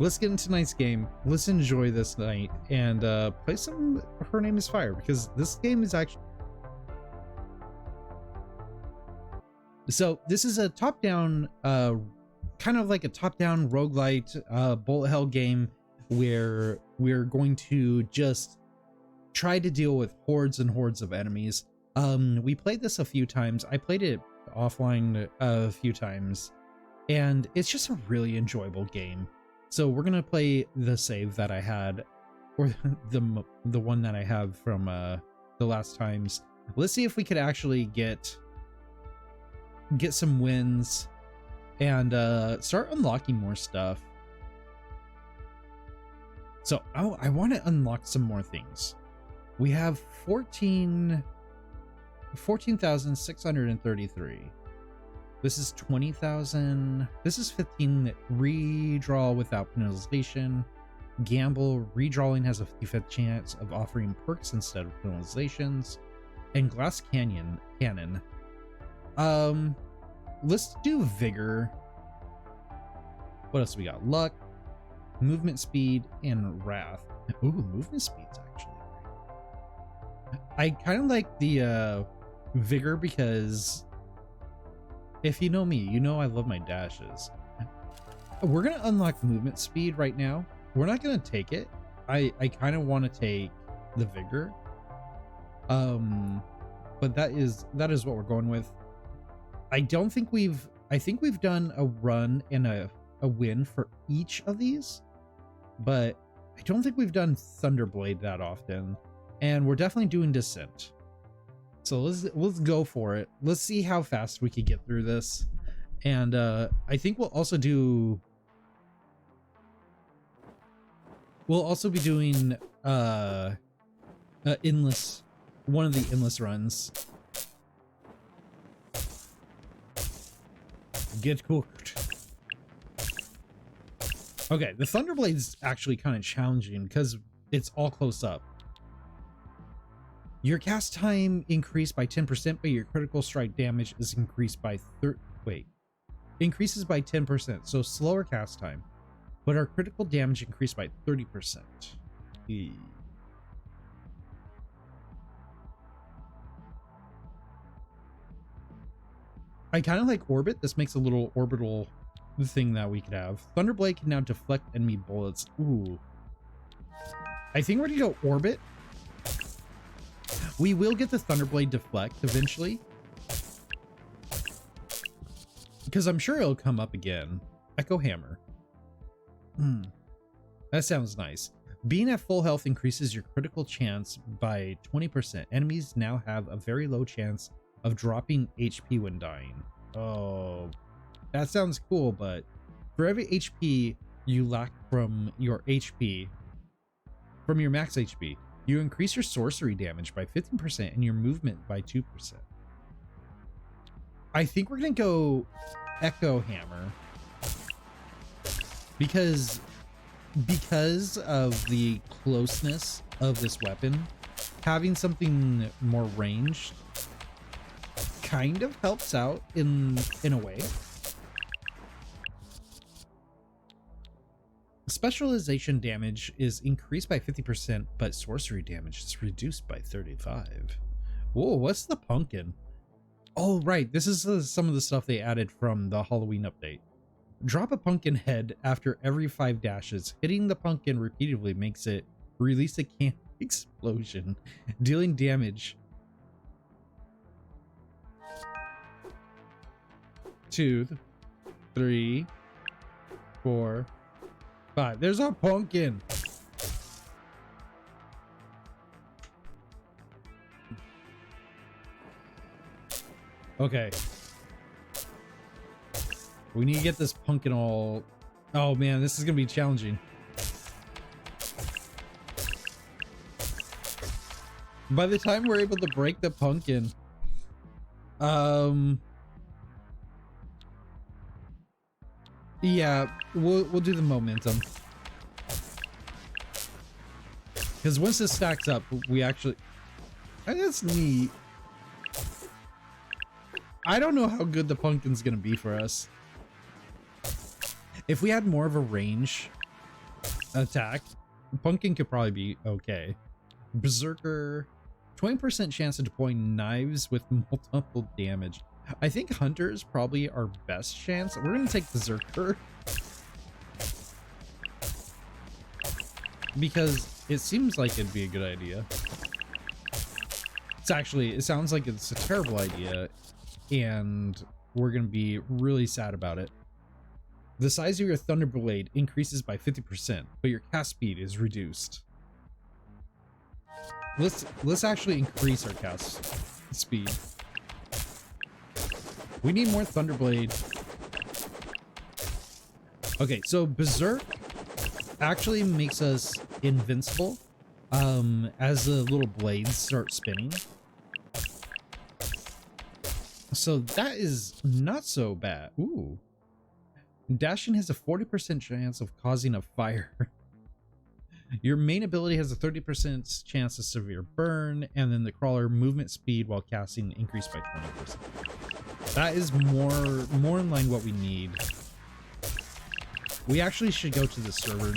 let's get into tonight's game. Let's enjoy this night and play some Her Name is Fire, because this game is actually... So this is a top-down, kind of like a top-down roguelite bullet hell game where we're going to just try to deal with hordes and hordes of enemies. We played this a few times. I played it offline a few times, and it's just a really enjoyable game. So we're gonna play the save that I had, or the one that I have from the last times. Let's see if we could actually get some wins and start unlocking more stuff. So I want to unlock some more things. We have 14,633. This is 20,000. This is 15. Redraw without penalization. Gamble. Redrawing has a 55th chance of offering perks instead of penalizations. And Glass Cannon. Let's do Vigor. What else we got? Luck, Movement Speed, and Wrath. Ooh, Movement Speed's actually great. I kind of like the Vigor because if you know me, you know I love my dashes. We're gonna unlock Movement Speed right now. We're not gonna take it. I kind of want to take the Vigor. But that is what we're going with. I think we've done a run and a win for each of these, but I don't think we've done Thunderblade that often, and we're definitely doing Descent. So let's go for it. Let's see how fast we can get through this. And I think we'll also be doing endless, one of the endless runs. Get cooked. Okay, the Thunderblade's actually kind of challenging because it's all close up. Your cast time increased by 10%, but your critical strike damage is increased by increases by 10%, so slower cast time, but our critical damage increased by 30%. I kind of like Orbit. This makes a little orbital thing that we could have. Thunderblade can now deflect enemy bullets. Ooh. I think we're gonna go Orbit. We will get the Thunderblade deflect eventually, because I'm sure it'll come up again. Echo Hammer. That sounds nice. Being at full health increases your critical chance by 20%. Enemies now have a very low chance of dropping HP when dying. Oh, that sounds cool, but for every HP you lack from your max HP, you increase your sorcery damage by 15% and your movement by 2%. I think we're gonna go Echo Hammer because of the closeness of this weapon. Having something more ranged kind of helps out in a way. Specialization damage is increased by 50%, but sorcery damage is reduced by 35. Whoa, what's the pumpkin? Oh, right. This is some of the stuff they added from the Halloween update. Drop a pumpkin head after every 5 dashes. Hitting the pumpkin repeatedly makes it release a can explosion, dealing damage 2, 3, 4, 5. There's our pumpkin. Okay. We need to get this pumpkin all... Oh man, this is gonna be challenging. By the time we're able to break the pumpkin, yeah, we'll do the momentum. Because once this stacks up, we actually... That's neat. I don't know how good the pumpkin's gonna be for us. If we had more of a range attack. Pumpkin could probably be okay. Berserker, 20% chance of deploying knives with multiple damage. I think Hunter is probably our best chance. We're gonna take Berserker because it seems like it'd be a good idea. It sounds like it's a terrible idea, and we're gonna be really sad about it. The size of your Thunderblade increases by 50%, but your cast speed is reduced. Let's actually increase our cast speed. We need more Thunderblade. Okay, so Berserk actually makes us invincible as the little blades start spinning. So that is not so bad. Ooh. Dashing has a 40% chance of causing a fire. Your main ability has a 30% chance of severe burn, and then the crawler movement speed while casting increased by 20%. That is more in line what we need. We actually should go to the server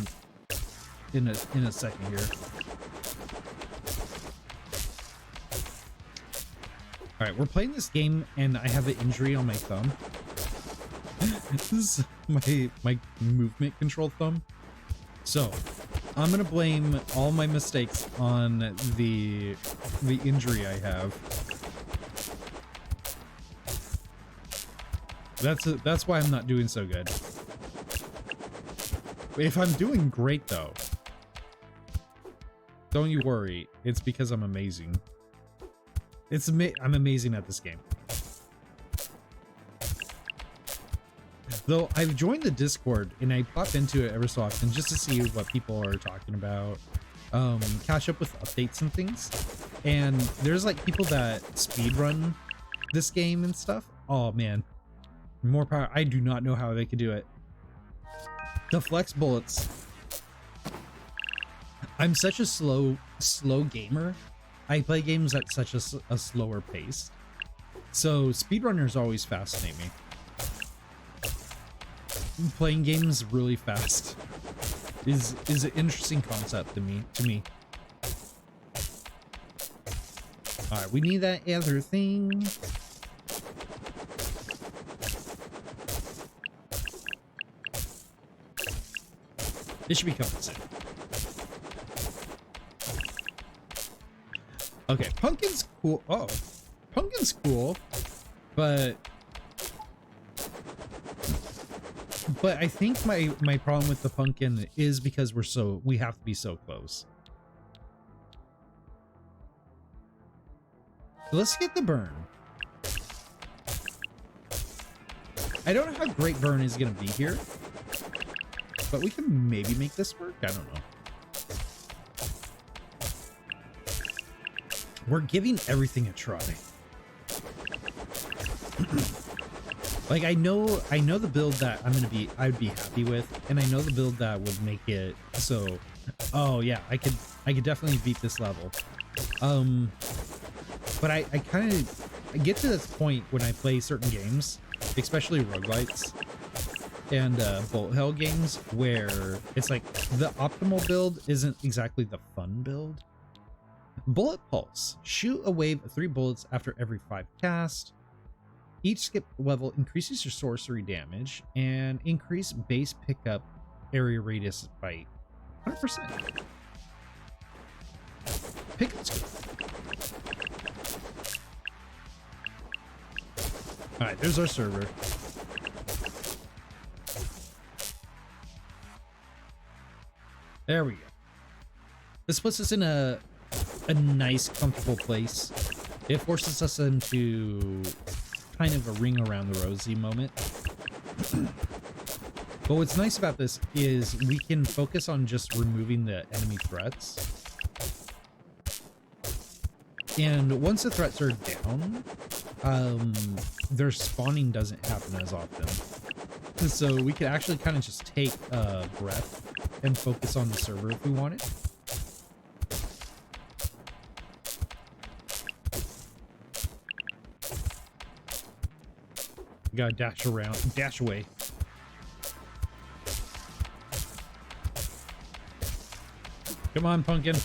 in a second here. All right, we're playing this game, and I have an injury on my thumb. This is my movement control thumb. So I'm gonna blame all my mistakes on the injury I have. That's why I'm not doing so good. If I'm doing great though, don't you worry. It's because I'm amazing. I'm amazing at this game. Though I've joined the Discord and I pop into it every so often just to see what people are talking about, catch up with updates and things. And there's like people that speedrun this game and stuff. Oh man, more power. I do not know how they could do it. The flex bullets. I'm such a slow gamer. I play games at such a slower pace. So speedrunners always fascinate me. Playing games really fast is an interesting concept to me. All right, we need that other thing. It should be coming soon. Okay, Pumpkin's cool. Oh, Pumpkin's cool, but I think my problem with the Pumpkin is because we have to be so close. Let's get the burn. I don't know how great burn is gonna be here, but we can maybe make this work. I don't know. We're giving everything a try. Like I know the build that I'd be happy with, and I know the build that would make it so. Oh yeah, I could definitely beat this level. But I kind of get to this point when I play certain games, especially roguelites and bullet hell games, where it's like the optimal build isn't exactly the fun build. Bullet Pulse. Shoot a wave of 3 bullets after every 5 casts. Each skip level increases your sorcery damage and increase base pickup area radius by 100%. Pickup's good. Alright, there's our server. There we go. This puts us in a nice, comfortable place. It forces us into kind of a ring around the rosy moment. But what's nice about this is we can focus on just removing the enemy threats. And once the threats are down, their spawning doesn't happen as often. So we could actually kind of just take a breath and focus on the server if we want it. We gotta dash around, dash away. Come on, pumpkin.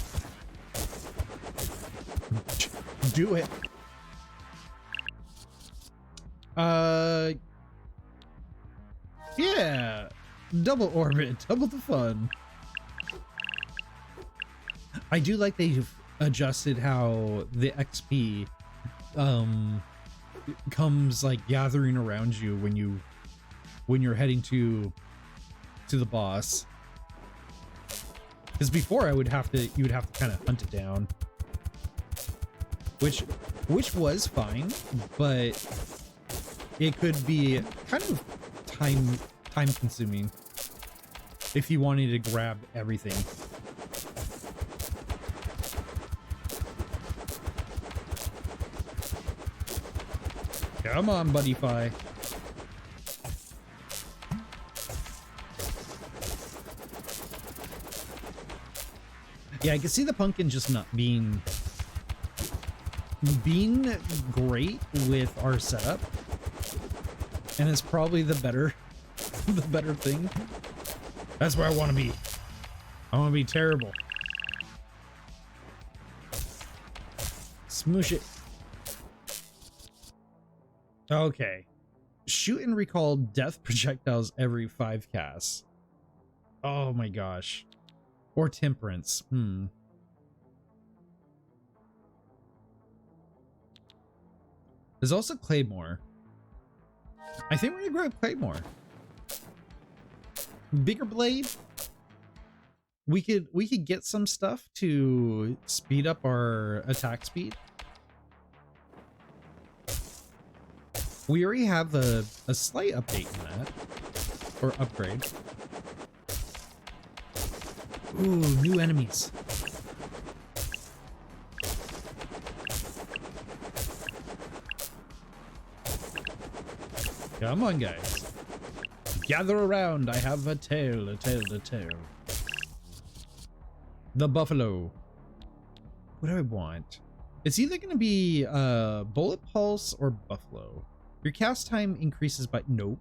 Do it. Yeah. Double orbit, double the fun. I do like they've adjusted how the XP comes like gathering around you when you're heading to the boss. Because before you would have to kind of hunt it down, which was fine, but it could be kind of time consuming if you wanted to grab everything. Come on, Buddy Fi. Yeah, I can see the pumpkin just not being great with our setup, and it's probably the better thing. That's where I want to be. I want to be terrible. Smoosh it. Okay. Shoot and recall death projectiles every 5 casts. Oh my gosh. Or temperance. There's also Claymore. I think we're gonna grab Claymore. Bigger blade. We could get some stuff to speed up our attack speed. We already have a slight update in that, or upgrade. Ooh, new enemies. Come on, guys. Gather around. I have a tale to tell. The buffalo. What do I want? It's either going to be bullet pulse or buffalo. Your cast time increases by nope.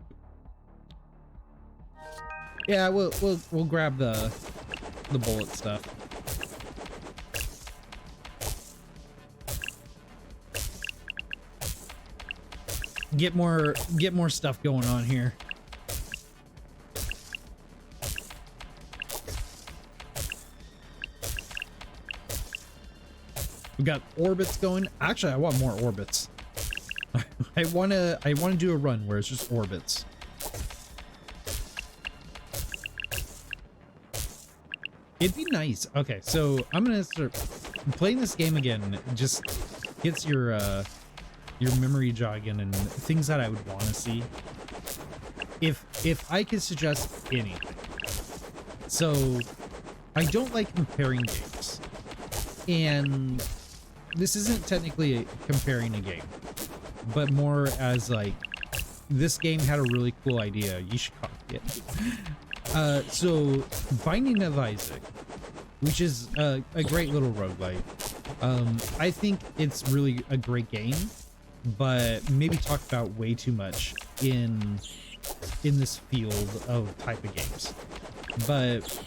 Yeah, we'll grab the bullet stuff. Get more stuff going on here. We got orbits going. Actually, I want more orbits. I wanna do a run where it's just orbits. It'd be nice. Okay, so I'm gonna start playing this game again. Just gets your memory jogging and things that I would want to see. If I could suggest anything. So I don't like comparing games, and this isn't technically comparing a game, but more as like, this game had a really cool idea, you should copy it. So Binding of Isaac, which is a great little roguelike. I think it's really a great game, but maybe talked about way too much in this field of type of games. But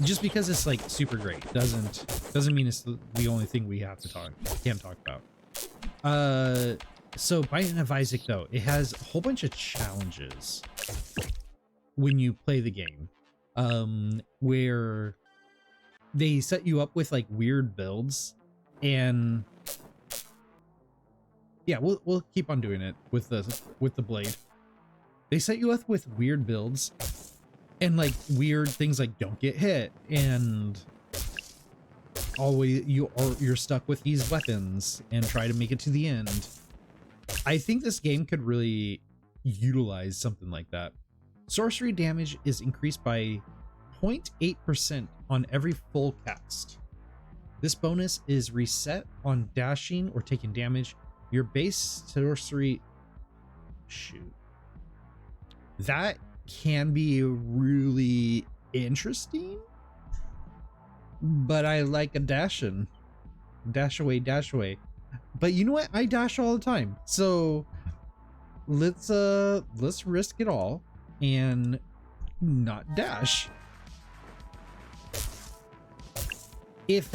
just because it's like super great doesn't mean it's the only thing we have to can't talk about. So Binding of Isaac, though, it has a whole bunch of challenges when you play the game, where they set you up with like weird builds, and yeah, we'll keep on doing it with the blade. They set you up with weird builds and like weird things like don't get hit, and always you're stuck with these weapons and try to make it to the end. I think this game could really utilize something like that. Sorcery damage is increased by 0.8% on every full cast. This bonus is reset on dashing or taking damage. Your base sorcery... Shoot. That can be really interesting, but I like a dashing. Dash away, dash away. But you know what? I dash all the time. So let's risk it all and not dash. If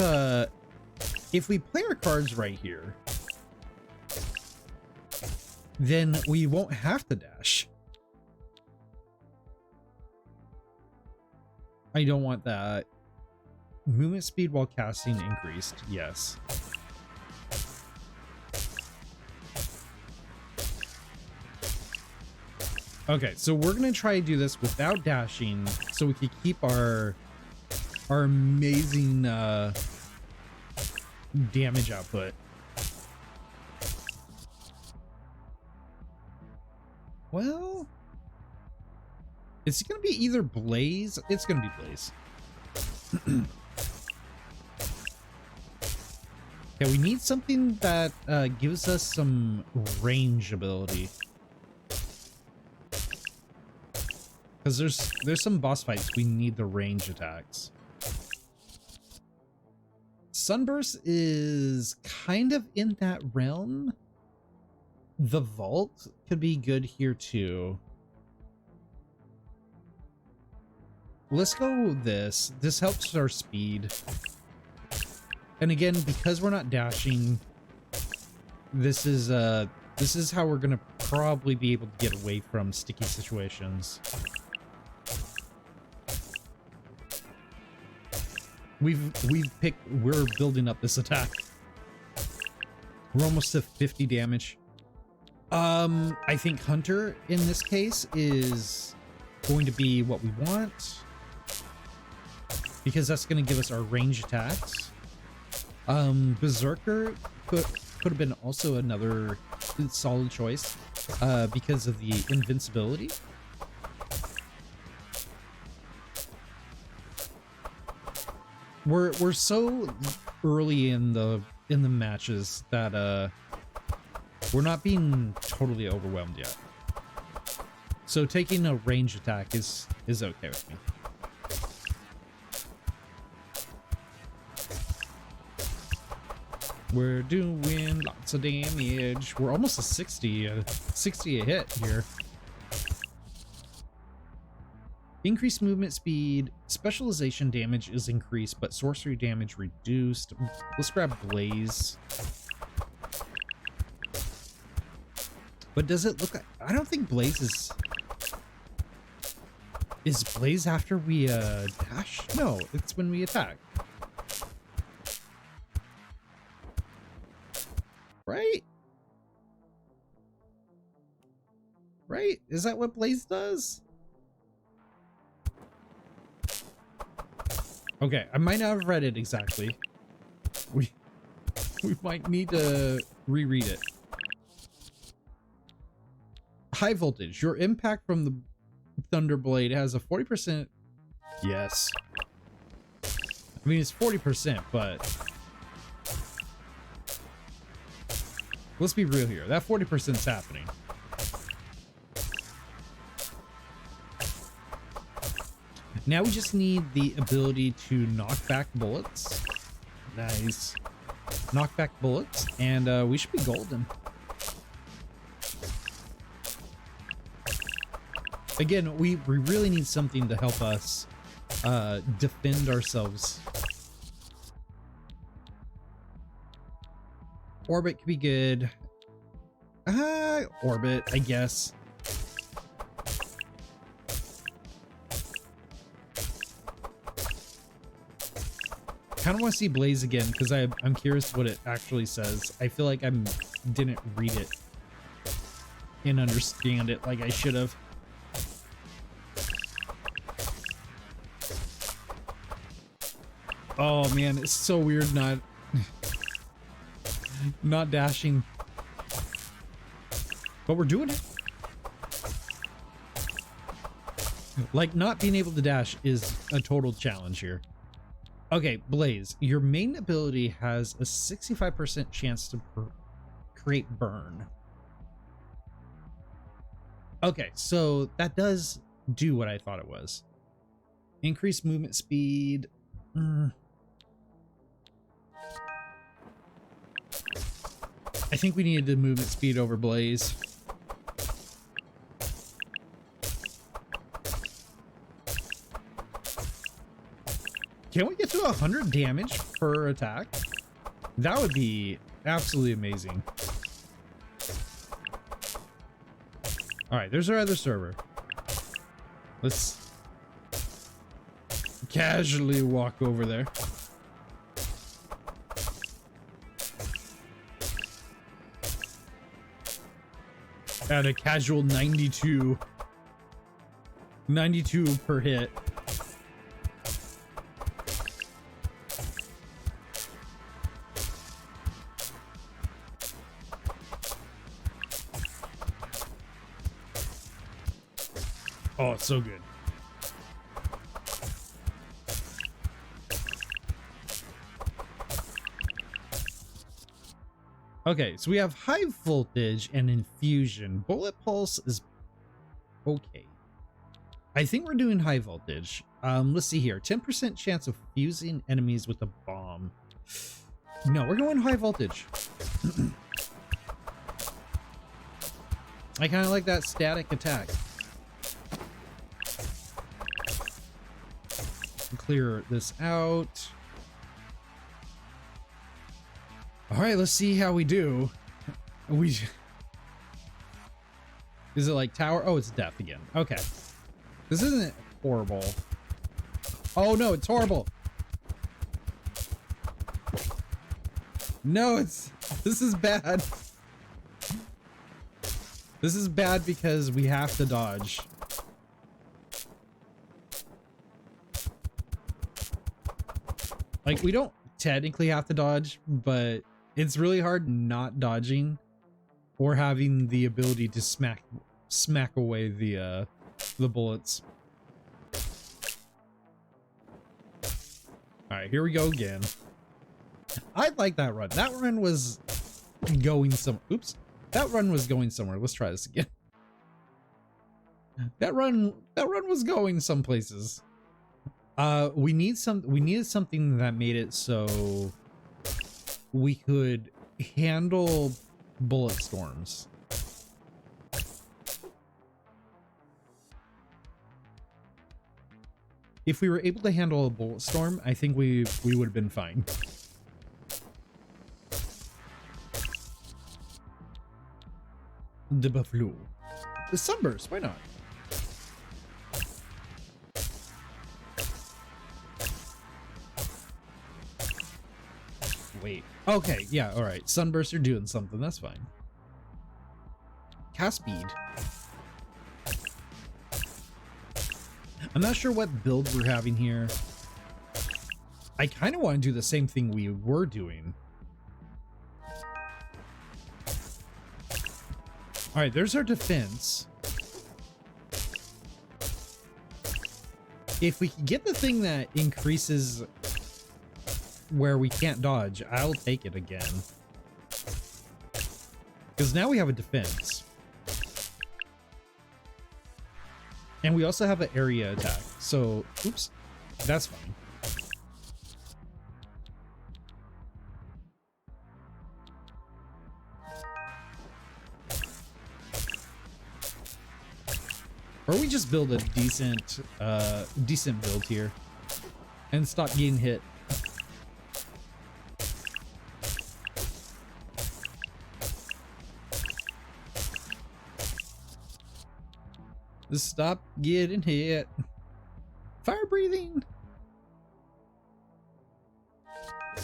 we play our cards right here, then we won't have to dash. I don't want that. Movement speed while casting increased. Yes. Okay, so we're gonna try to do this without dashing, so we can keep our amazing damage output. Well, it's gonna be either Blaze. It's gonna be Blaze. Yeah, we need something that gives us some range ability. Because there's some boss fights we need the range attacks. Sunburst is kind of in that realm. The Vault could be good here too. Let's go with this. This helps our speed. And again, because we're not dashing, this is how we're gonna probably be able to get away from sticky situations. We're building up this attack. We're almost to 50 damage. I think Hunter in this case is going to be what we want, because that's going to give us our range attacks. Berserker could have been also another solid choice, because of the invincibility. We're so early in the matches that we're not being totally overwhelmed yet. So taking a range attack is okay with me. We're doing lots of damage. We're almost a 60 a hit here. Increased movement speed, specialization damage is increased, but sorcery damage reduced. Let's grab Blaze. But does it look like... I don't think Blaze is... Is Blaze after we dash? No, it's when we attack. Right? Right? Is that what Blaze does? Okay, I might not have read it exactly. We might need to reread it. High voltage. Your impact from the Thunderblade has a 40%. Yes. I mean, it's 40%, but let's be real here. That 40% is happening. Now we just need the ability to knock back bullets. Nice. Knock back bullets, and we should be golden. Again, we really need something to help us defend ourselves. Orbit could be good. Orbit, I guess. Kind of want to see Blaze again because I'm curious what it actually says. I feel like I didn't read it and understand it like I should have. Oh man, it's so weird not dashing, but we're doing it. Like, not being able to dash is a total challenge here. Okay, Blaze, your main ability has a 65% chance to create burn. Okay, so that does do what I thought it was. Increased movement speed. I think we needed the movement speed over Blaze. Can we get to 100 damage per attack? That would be absolutely amazing. All right, there's our other server. Let's casually walk over there. At a casual 92 per hit. Oh, it's so good. Okay, so we have high voltage and infusion. Bullet pulse is okay. I think we're doing high voltage. Let's see here. 10% chance of fusing enemies with a bomb. No, we're going high voltage. I kind of like that static attack. Clear this out. All right, let's see how we do. Is it like tower? Oh, it's death again. Okay. This isn't horrible. Oh no, it's horrible. No, this is bad. This is bad because we have to dodge. Like, we don't technically have to dodge, but it's really hard not dodging or having the ability to smack away the bullets. All right, here we go again. I like that run. That run was going some. Oops, that run was going somewhere. Let's try this again. That run was going some places. We needed something that made it so we could handle bullet storms. If we were able to handle a bullet storm, I think we would have been fine. The buffalo. The sunburst, why not? Wait. Okay, yeah, all right. Sunbursts are doing something. That's fine. Cast speed. I'm not sure what build we're having here. I kind of want to do the same thing we were doing. All right, there's our defense. If we can get the thing that increases where we can't dodge, I'll take it again. Because now we have a defense. And we also have an area attack. So, oops, that's fine. Or we just build a decent build here and stop getting hit. Just stop getting hit. Fire breathing.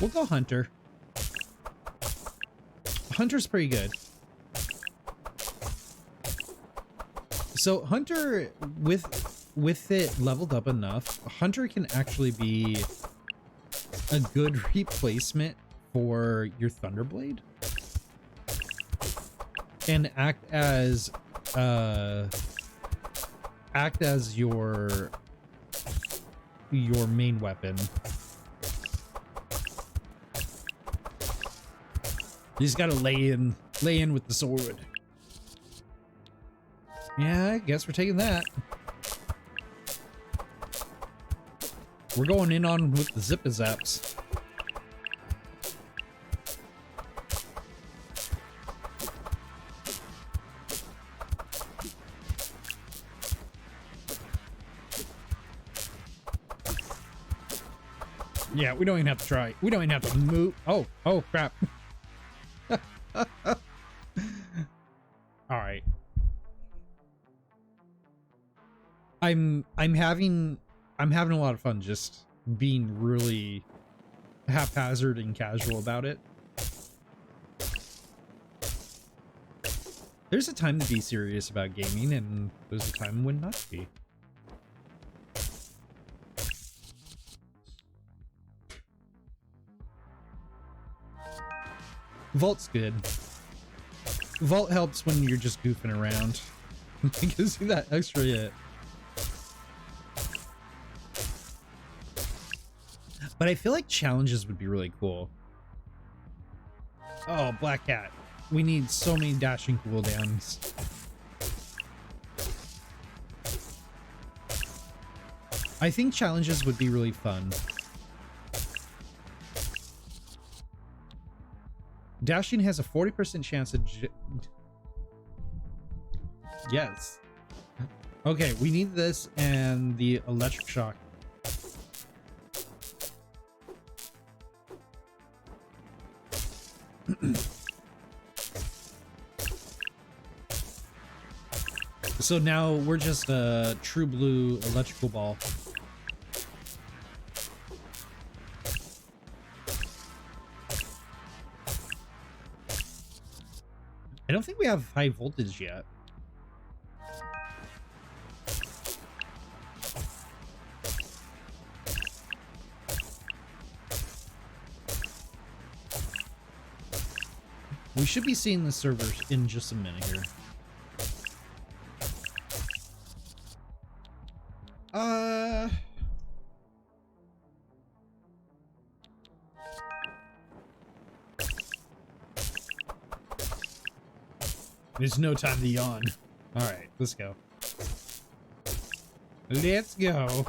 We'll go Hunter. Hunter's pretty good. So Hunter, with it leveled up enough, Hunter can actually be a good replacement for your Thunderblade and act as your main weapon. You just gotta lay in with the sword. Yeah, I guess we're taking that. We're going in on with the zip-a-zaps. Yeah, we don't even have to try. We don't even have to move. Oh, oh crap. All right. I'm having a lot of fun just being really haphazard and casual about it. There's a time to be serious about gaming, and there's a time when not to be. Vault's good. Vault helps when you're just goofing around. It gives you that extra hit. But I feel like challenges would be really cool. Oh, Black Cat. We need so many dashing cooldowns. I think challenges would be really fun. Dashing has a 40% chance of... Yes. Okay, we need this and the electric shock. So now we're just a true blue electrical ball. I don't think we have high voltage yet. We should be seeing the servers in just a minute here. There's no time to yawn. All right, let's go. Let's go.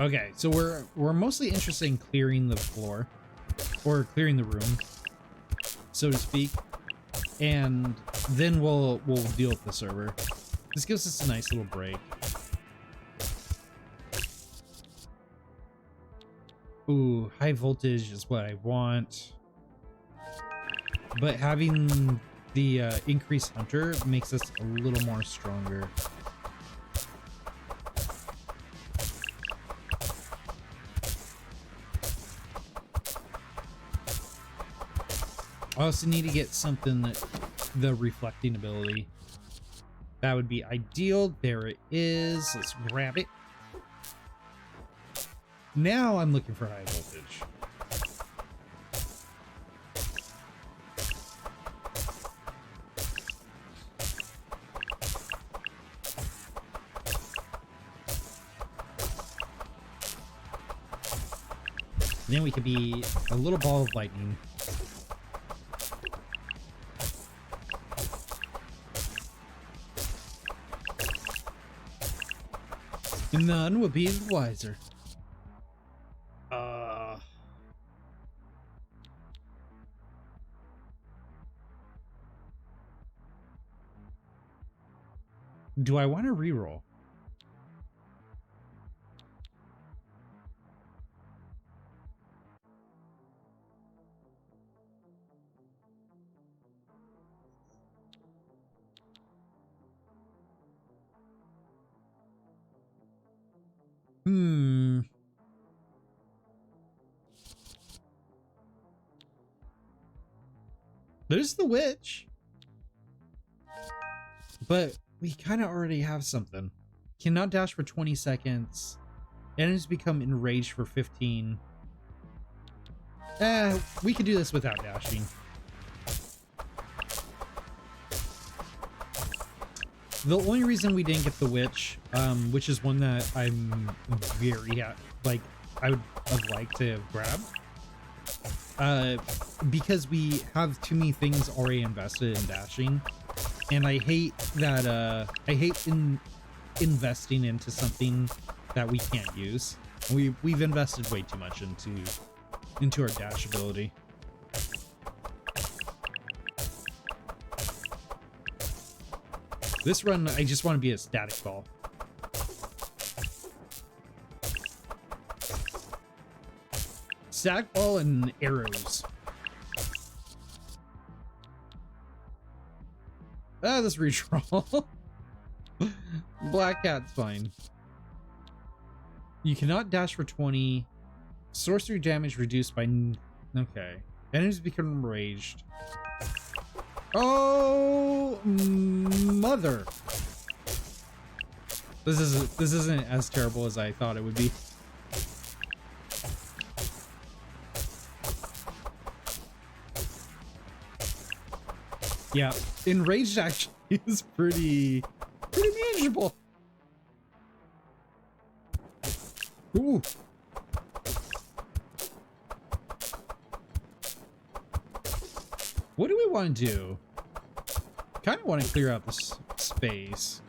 Okay, so we're mostly interested in clearing the floor, or clearing the room, so to speak, and then we'll deal with the server. This gives us a nice little break. Ooh, high voltage is what I want, but having the increased hunter makes us a little more stronger. I also need to get something that the reflecting ability. That would be ideal. There it is. Let's grab it. Now I'm looking for high voltage. Then we could be a little ball of lightning. None will be the wiser. Do I want to reroll? There's the witch. But we kind of already have something. Cannot dash for 20 seconds. Enemies become enraged for 15. We could do this without dashing. The only reason we didn't get the witch, which is one that I'm very like, I would have liked to have grabbed, because we have too many things already invested in dashing, and I hate that. I hate investing into something that we can't use. We've invested way too much into our dash ability. This run, I just want to be a static ball. Static ball and arrows. Ah, this redraw. Black cat's fine. You cannot dash for 20. Sorcery damage reduced by... Okay. Enemies become enraged. Oh, mother. This isn't as terrible as I thought it would be. Yeah, enraged actually is pretty manageable. Ooh. What do we want to do? Kind of want to clear out this space.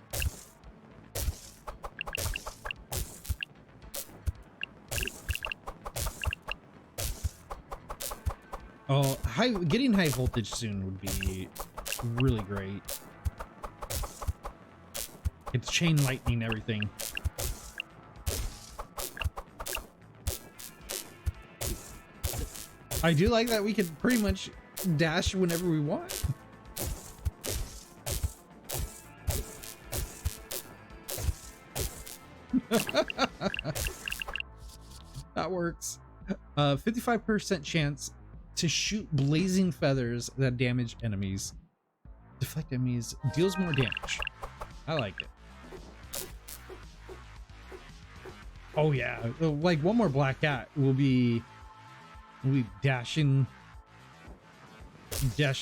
Oh, getting high voltage soon would be really great. It's chain lightning everything. I do like that we can pretty much dash whenever we want. That works. 55% chance to shoot blazing feathers that damage enemies. Deflect enemies, deals more damage. I like it. Oh yeah, like one more black cat will be dashing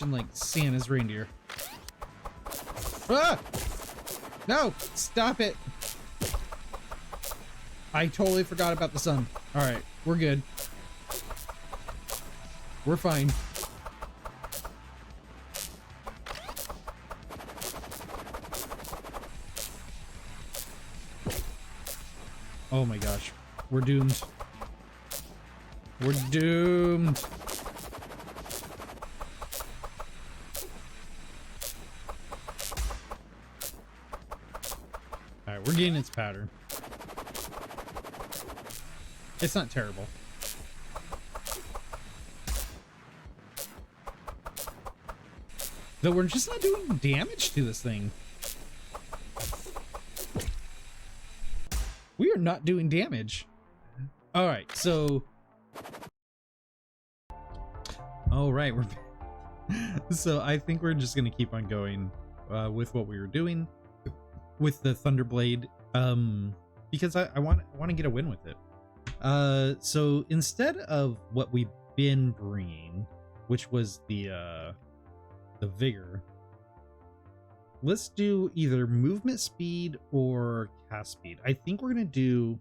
like Santa's reindeer. Ah! No, stop it. I totally forgot about the sun. All right, we're good. We're fine. Oh my gosh. We're doomed. We're doomed. Alright, we're getting its pattern. It's not terrible. Though we're just not doing damage to this thing. We are not doing damage. All right, so... All right, we're... So I think we're just going to keep on going with what we were doing with the Thunderblade, because I want to get a win with it. So instead of what we've been bringing, which was the vigor, let's do either movement speed or cast speed. I think we're going to do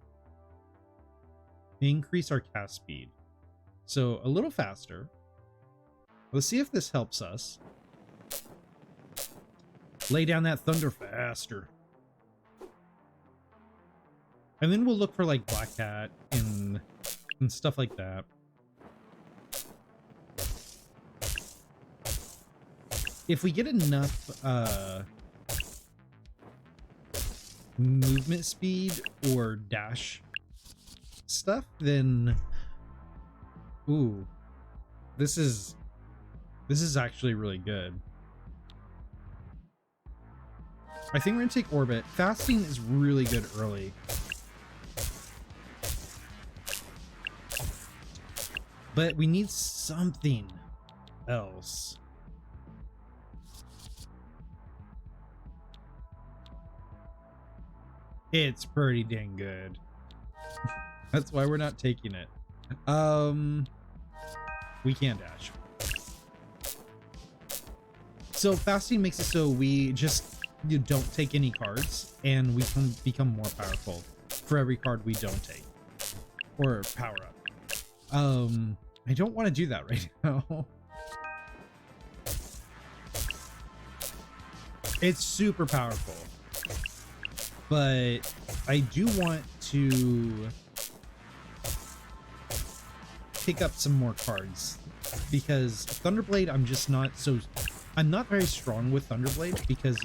increase our cast speed, so a little faster. Let's see if this helps us lay down that thunder faster. And then we'll look for like Black Cat and stuff like that. If we get enough movement speed or dash stuff, then ooh, this is actually really good. I think we're gonna take Orbit. Fasting is really good early. But we need something else. It's pretty dang good. That's why we're not taking it. We can dash. So fasting makes it so we just don't take any cards, and we can become more powerful for every card we don't take or power up. I don't want to do that right now. It's super powerful, but I do want to pick up some more cards because Thunderblade I'm just not so I'm not very strong with Thunderblade because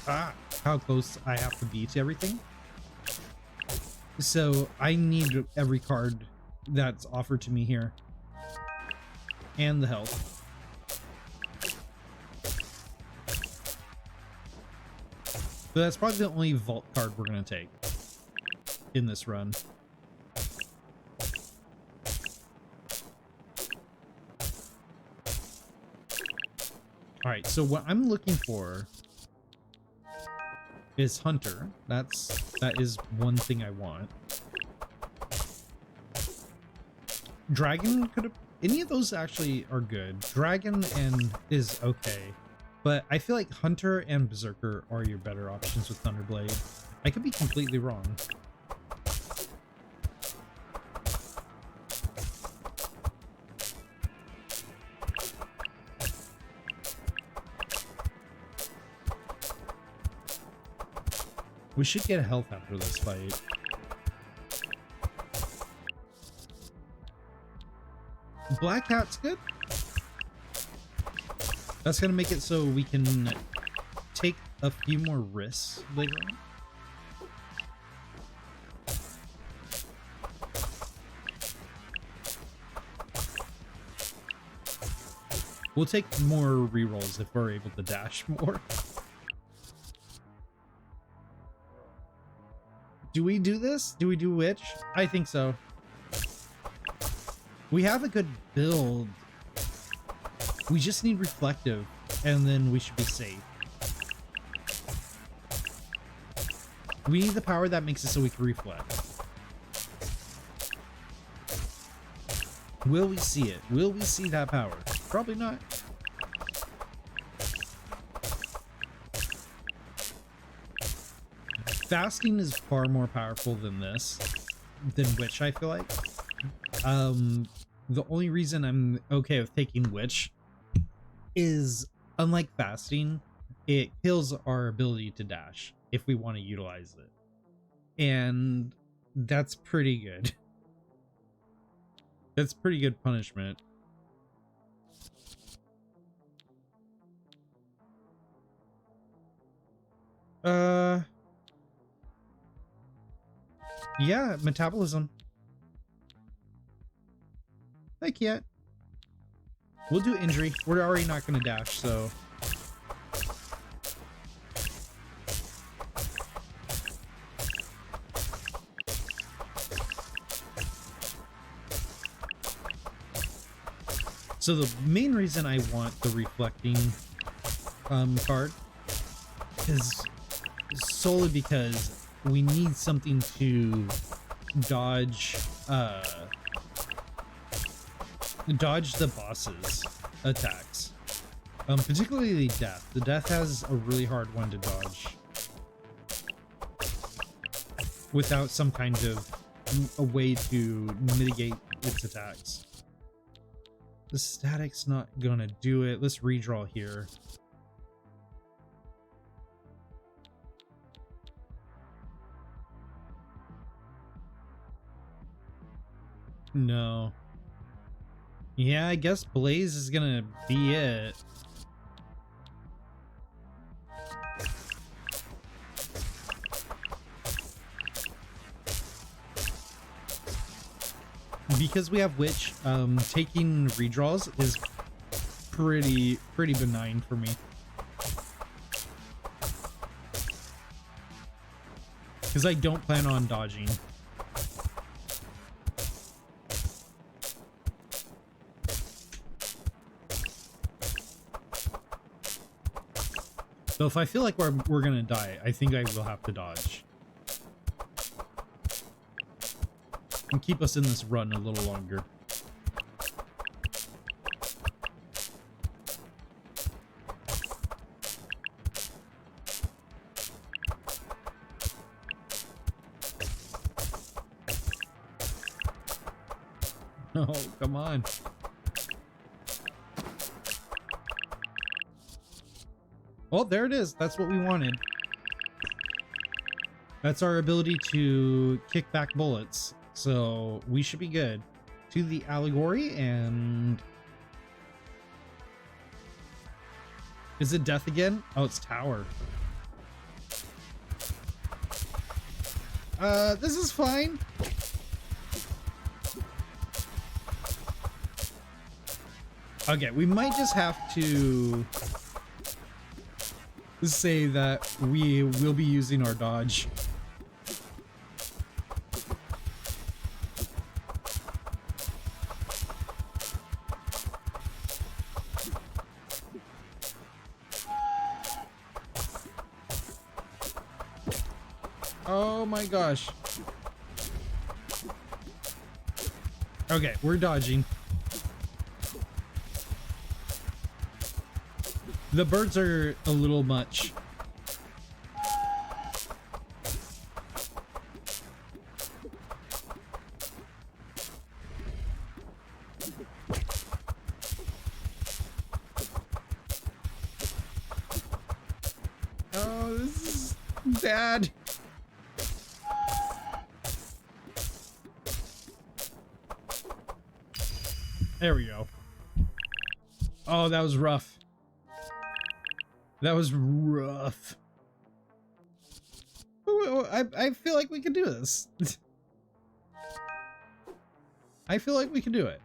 how close I have to be to everything. So I need every card that's offered to me here. And the health. So that's probably the only vault card we're going to take in this run. All right, so what I'm looking for is Hunter. That is one thing I want. Dragon could have, any of those actually are good. Dragon and is okay, but I feel like Hunter and Berserker are your better options with Thunderblade. I could be completely wrong. We should get health after this fight. Black Hat's good. That's gonna make it so we can take a few more risks later on. We'll take more rerolls if we're able to dash more. Do we do this? Do we do Witch? I think so. We have a good build. We just need Reflective, and then we should be safe. We need the power that makes it so we can reflect. Will we see it? Will we see that power? Probably not. Fasting is far more powerful than this, than Witch, I feel like. The only reason I'm okay with taking Witch is, unlike Fasting, it kills our ability to dash if we want to utilize it. And that's pretty good. That's pretty good punishment. Yeah, metabolism. Heck yeah. We'll do injury. We're already not going to dash, so. So the main reason I want the reflecting card is solely because we need something to dodge dodge the boss's attacks, particularly Death. The Death has a really hard one to dodge without some kind of a way to mitigate its attacks. The static's not gonna do it. Let's redraw here. No. Yeah, I guess Blaze is gonna be it. Because we have Witch, taking redraws is pretty benign for me. Because I don't plan on dodging. So if I feel like we're gonna die, I think I will have to dodge. And keep us in this run a little longer. Oh, come on. Oh, there it is. That's what we wanted. That's our ability to kick back bullets. So we should be good. To the allegory, and Is it death again? Oh, it's tower. This is fine. Okay, we might just have to say that we will be using our dodge. Oh my gosh. Okay, we're dodging. The birds are a little much. Oh, this is bad. There we go. Oh, that was rough. That was rough. I feel like we can do this. I feel like we can do it.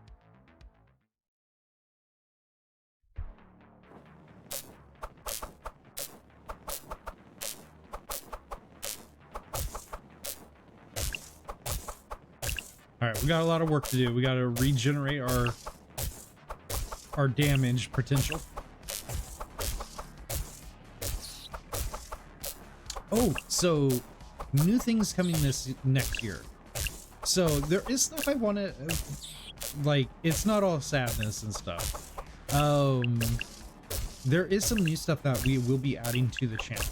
All right, we got a lot of work to do. We got to regenerate our damage potential. Oh, so new things coming this next year. So there is stuff I want to, like, it's not all sadness and stuff. There is some new stuff that we will be adding to the channel.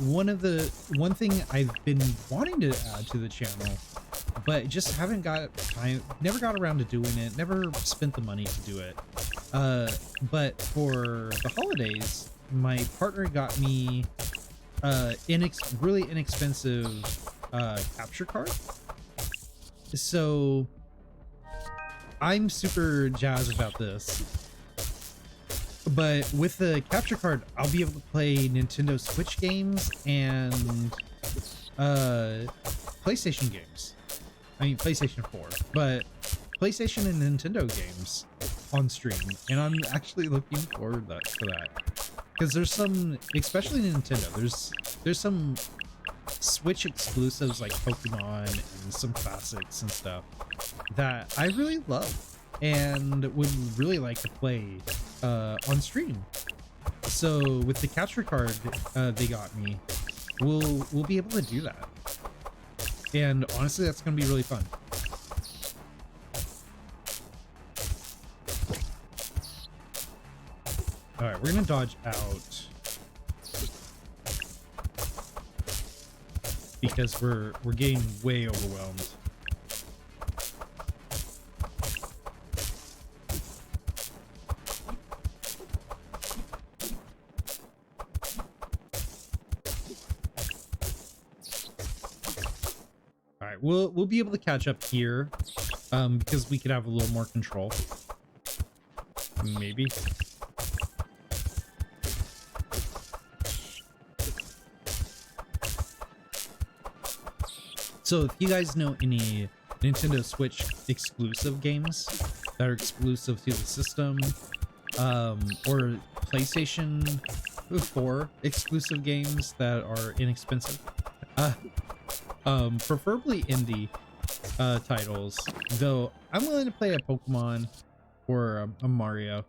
One thing I've been wanting to add to the channel, but just haven't got time, never got around to doing it, never spent the money to do it. But for the holidays, my partner got me really inexpensive capture card. So I'm super jazzed about this. But with the capture card, I'll be able to play Nintendo Switch games and PlayStation games. I mean, PlayStation 4, but PlayStation and Nintendo games on stream. And I'm actually looking forward to that. Because there's some, especially Nintendo, there's some Switch exclusives like Pokemon and some classics and stuff that I really love and would really like to play on stream. So with the capture card they got me, we'll be able to do that. And honestly, that's gonna be really fun. All right, we're gonna dodge out because we're getting way overwhelmed. All right, we'll be able to catch up here because we could have a little more control. Maybe. So if you guys know any Nintendo Switch exclusive games that are exclusive to the system, or PlayStation 4 exclusive games that are inexpensive, preferably indie titles, though I'm willing to play a Pokemon or a Mario.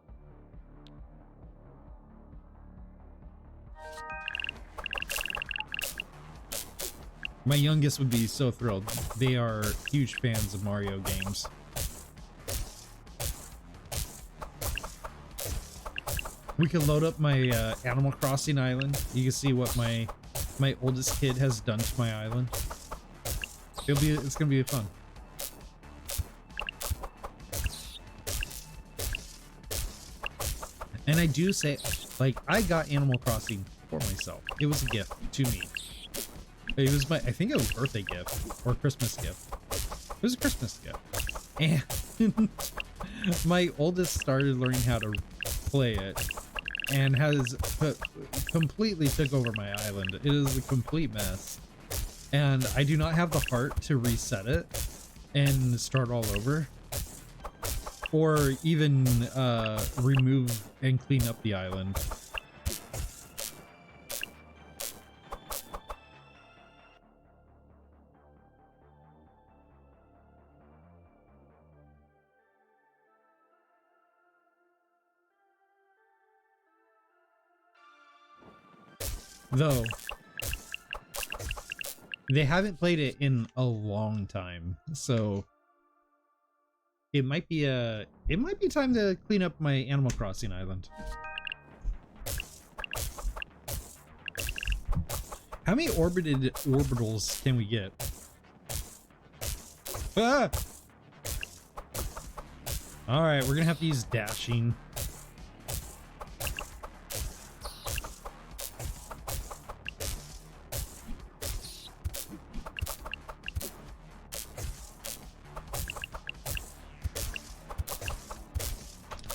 My youngest would be so thrilled. They are huge fans of Mario games. We can load up my Animal Crossing island. You can see what my oldest kid has done to my island. It's gonna be fun. And I do say, like, I got Animal Crossing for myself. It was a gift to me. It was I think it was a birthday gift or Christmas gift. It was a Christmas gift. And my oldest started learning how to play it. and has completely took over my island. It is a complete mess, and I do not have the heart to reset it and start all over, or even remove and clean up the island. Though they haven't played it in a long time, so it might be time to clean up my Animal Crossing island. How many orbitals can we get? Ah! All right, we're gonna have to use dashing.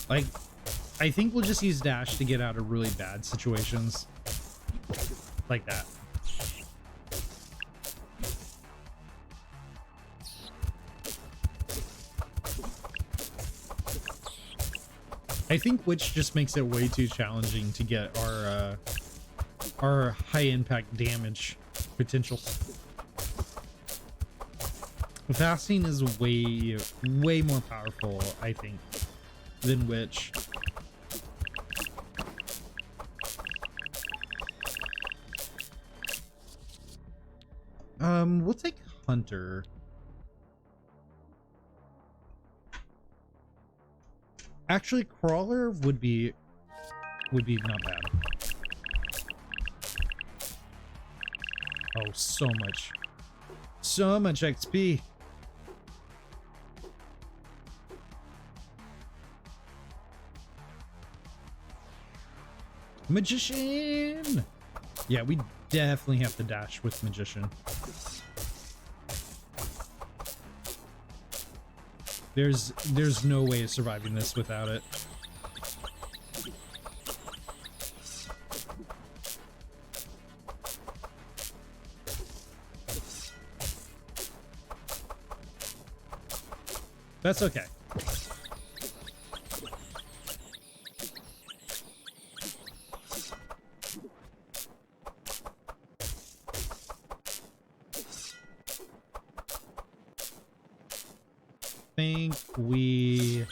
Like, I think we'll just use dash to get out of really bad situations. Like that. I think which just makes it way too challenging to get our high impact damage potential. Fasting is way more powerful, I think, than witch. We'll take hunter. Actually, crawler would be not bad. Oh, so much XP. Magician. Yeah, we definitely have to dash with magician. There's no way of surviving this without it. That's okay. Think we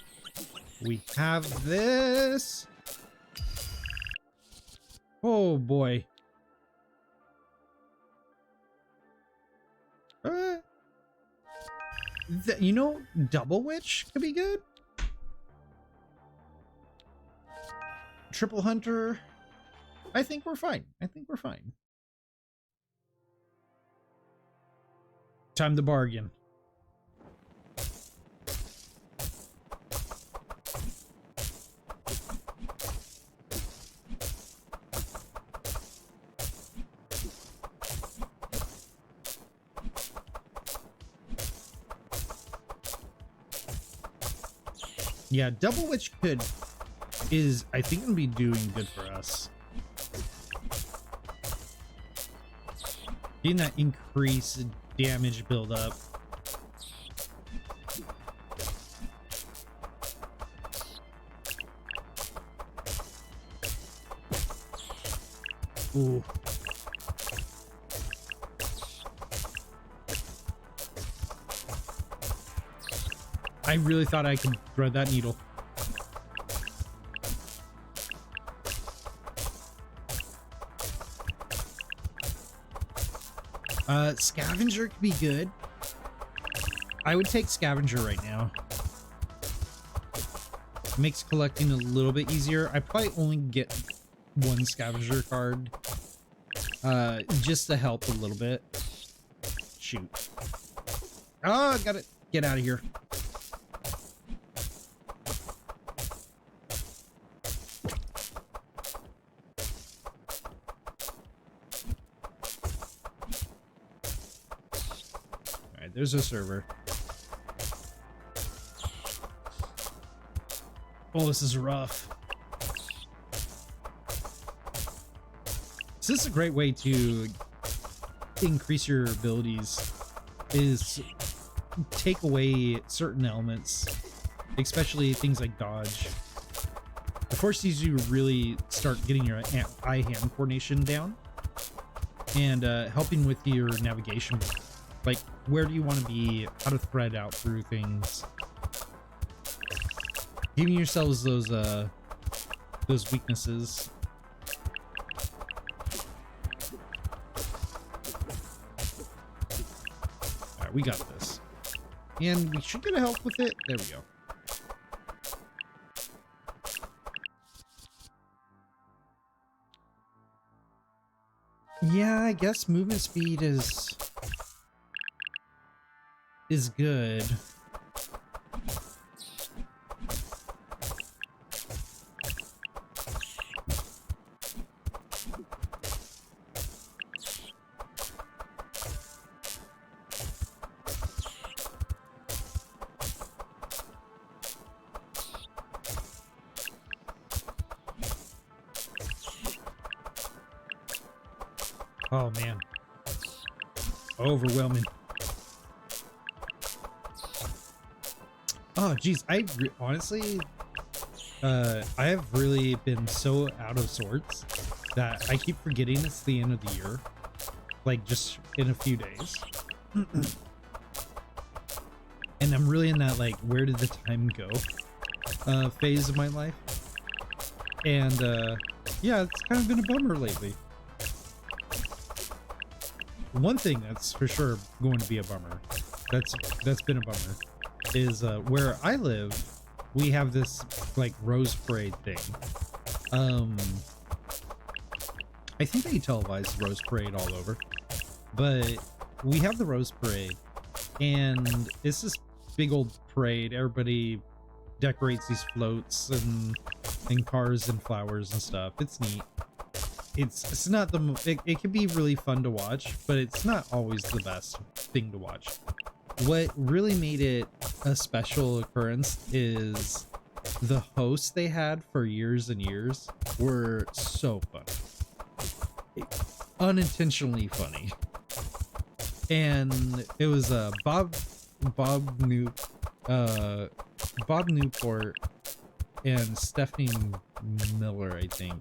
have this. Oh boy. You know, double witch could be good. Triple hunter. I think we're fine. Time to bargain. Yeah, double witch is I think gonna be doing good for us. Getting that increased damage build up. Ooh. I really thought I could thread that needle. Scavenger could be good. I would take scavenger right now. Makes collecting a little bit easier. I probably only get one scavenger card. Just to help a little bit. Shoot. Oh, got it. Get out of here. There's a server. Oh, this is rough. So this is a great way to increase your abilities, is take away certain elements, especially things like dodge. It forces you to really start getting your eye-hand coordination down and helping with your navigation. Like, where do you want to be, how to thread out through things. Giving yourselves those weaknesses. Alright, we got this. And we should get a help with it. There we go. Yeah, I guess movement speed is good. Oh man, overwhelming. Oh geez, honestly, I have really been so out of sorts that I keep forgetting it's the end of the year, like just in a few days. And I'm really in that like, where did the time go phase of my life. And yeah, it's kind of been a bummer lately. One thing that's for sure going to be a bummer, that's been a bummer, is where I live, we have this like rose parade thing. I think they televise rose parade all over, but we have the rose parade, and it's this big old parade. Everybody decorates these floats and cars and flowers and stuff. It's neat. It's not it can be really fun to watch, but it's not always the best thing to watch. What really made it a special occurrence is the hosts they had for years and years were so funny. Unintentionally funny. And it was Bob Newport and Stephanie Miller, I think.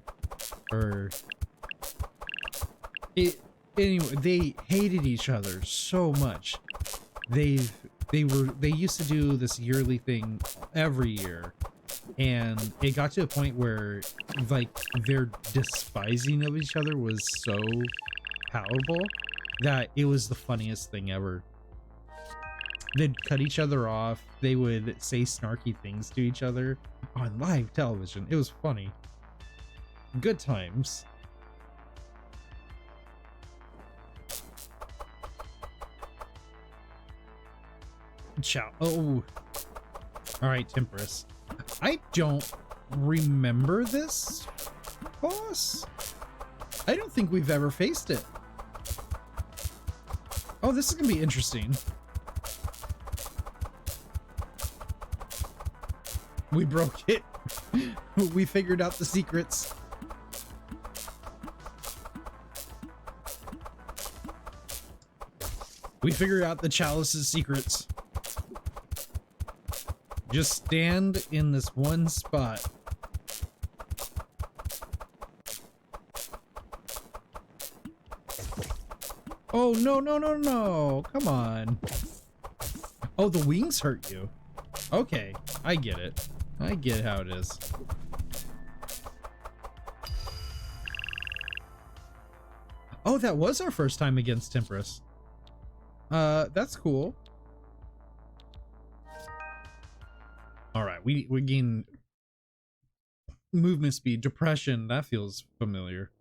Or anyway, they hated each other so much. They used to do this yearly thing every year, and it got to a point where like their despising of each other was so palatable that it was the funniest thing ever. They'd cut each other off. They would say snarky things to each other on live television. It was funny. Good times. Ciao. Oh. Alright, Temperance. I don't remember this boss. I don't think we've ever faced it. Oh, this is gonna be interesting. We broke it. We figured out the secrets. We figured out the chalice's secrets. Just stand in this one spot. Oh, no, no, no, no. Come on. Oh, the wings hurt you. Okay, I get it. I get how it is. Oh, that was our first time against Temperance. That's cool. All right, we gain movement speed, depression. That feels familiar.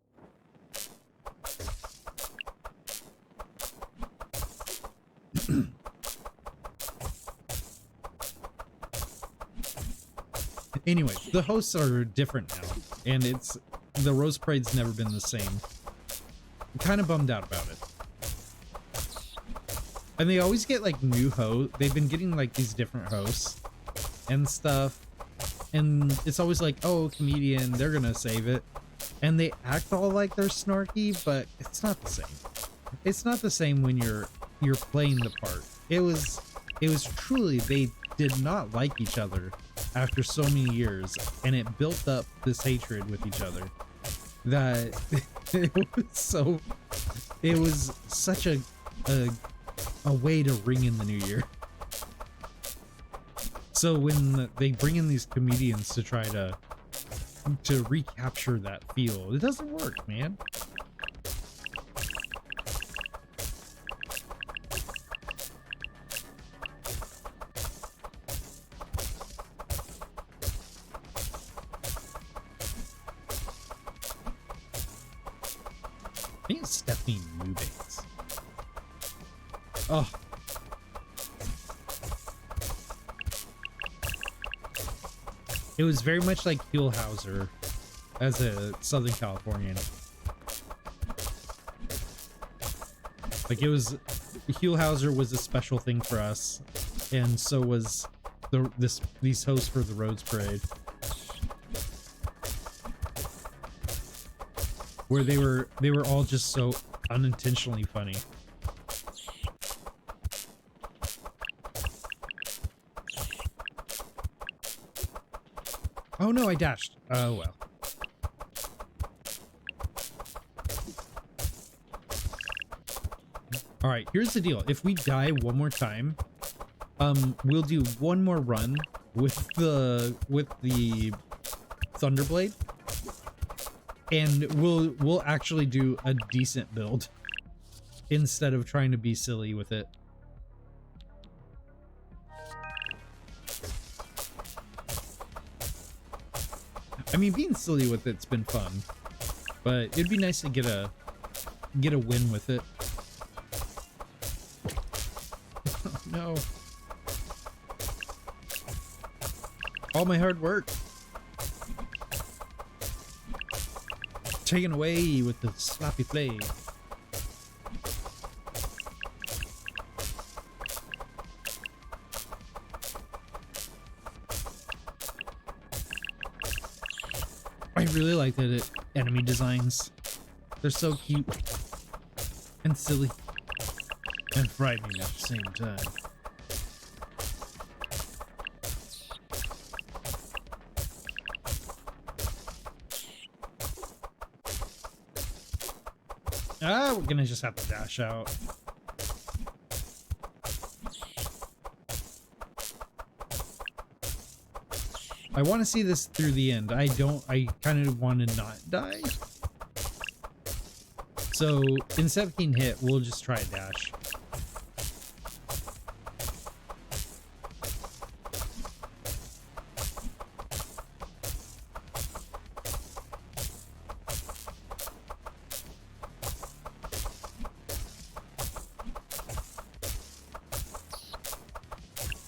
Anyway, the hosts are different now, and the Rose Parade's never been the same. I'm kind of bummed out about it. And they always get like new hosts. They've been getting like these different hosts and stuff, and it's always like, oh, comedian, they're gonna save it. and they act all like they're snarky, but it's not the same. It's not the same when you're playing the part. It was truly, they did not like each other after so many years, and it built up this hatred with each other that it was such a way to ring in the new year. So when they bring in these comedians to try to recapture that feel, it doesn't work, man. I think it's Stephanie Eubanks. Oh. It was very much like Hauser as a Southern Californian. Like it was, Hauser was a special thing for us, and so was these hosts for the Rhodes Parade, where they were all just so unintentionally funny. Oh no, I dashed. Oh well. All right, here's the deal. If we die one more time, we'll do one more run with the Thunderblade, and we'll actually do a decent build instead of trying to be silly with it. I mean, being silly with it's been fun, but it'd be nice to get a win with it. Oh, no. All my hard work taken away with the sloppy play. I really like the enemy designs. They're so cute and silly and frightening at the same time. Ah, we're gonna just have to dash out. I want to see this through the end. I kind of want to not die. So in 17 hit, we'll just try a dash.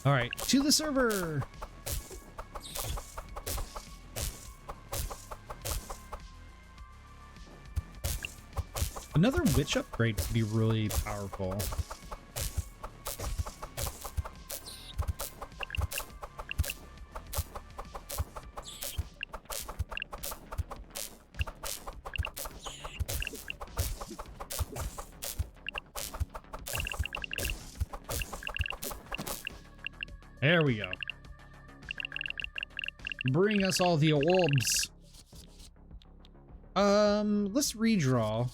All right, to the server. Another witch upgrade could be really powerful. There we go. Bring us all the orbs. Let's redraw.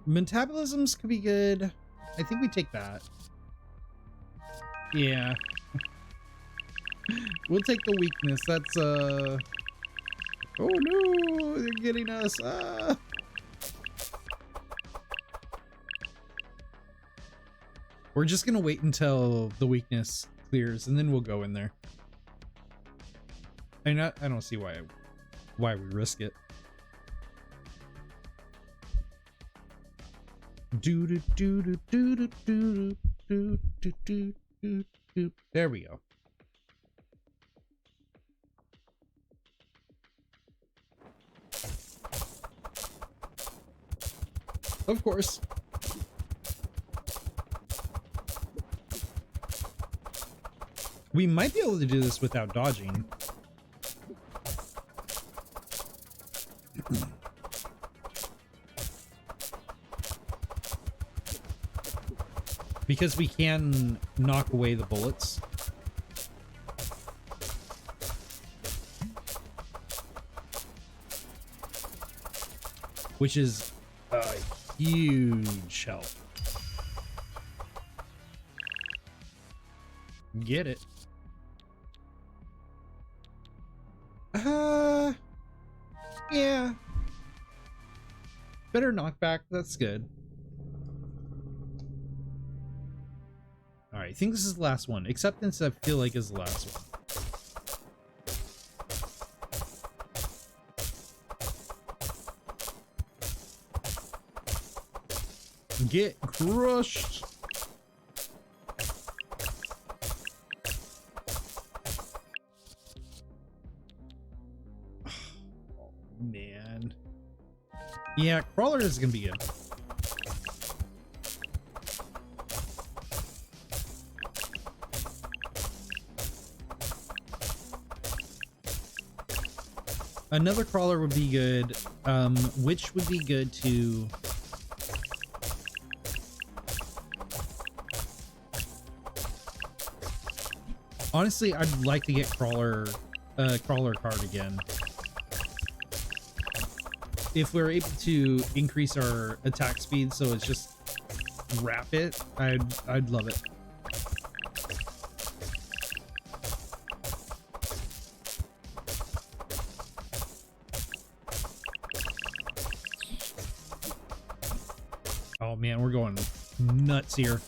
Metabolisms could be good. I think we take that. Yeah. We'll take the weakness. That's oh no, they're getting us. We're just gonna wait until the weakness clears and then we'll go in there. I don't see why we risk it. There we go. Of course. We might be able to do this without dodging. Because we can knock away the bullets. Which is a huge help. Get it. Yeah. Better knockback, that's good. Alright, I think this is the last one. Acceptance, I feel like, is the last one. Get crushed. Oh, man. Yeah, crawler is gonna be good. Another crawler would be good. Which would be good to... Honestly, I'd like to get crawler card again. If we're able to increase our attack speed so it's just rapid, I'd love it. Oh man, we're going nuts here.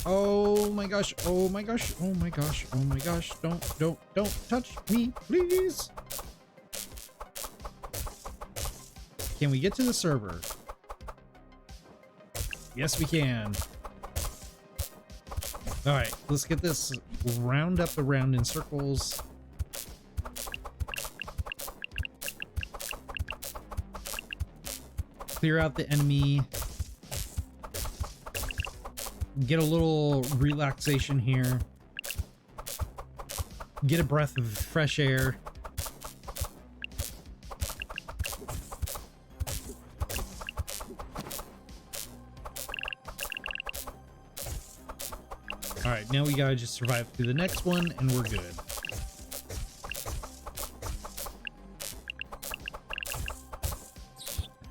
Oh my gosh, oh my gosh, oh my gosh, oh my gosh, don't touch me, please. Can we get to the server? Yes, we can. All right, let's get this round up around in circles. Clear out the enemy. Get a little relaxation here. Get a breath of fresh air. All right, now we gotta just survive through the next one and we're good.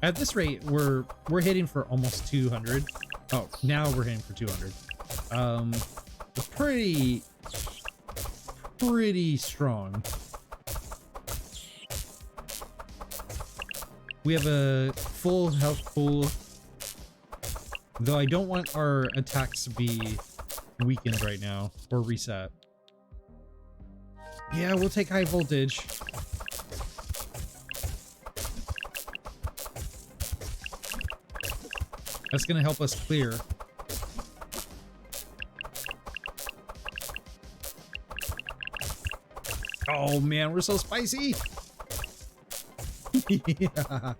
At this rate, we're hitting for almost 200. Oh, now we're hitting for 200. Pretty strong. We have a full health pool, though I don't want our attacks to be weakened right now or reset. Yeah, we'll take high voltage. That's gonna help us clear. Oh man, we're so spicy. Yeah.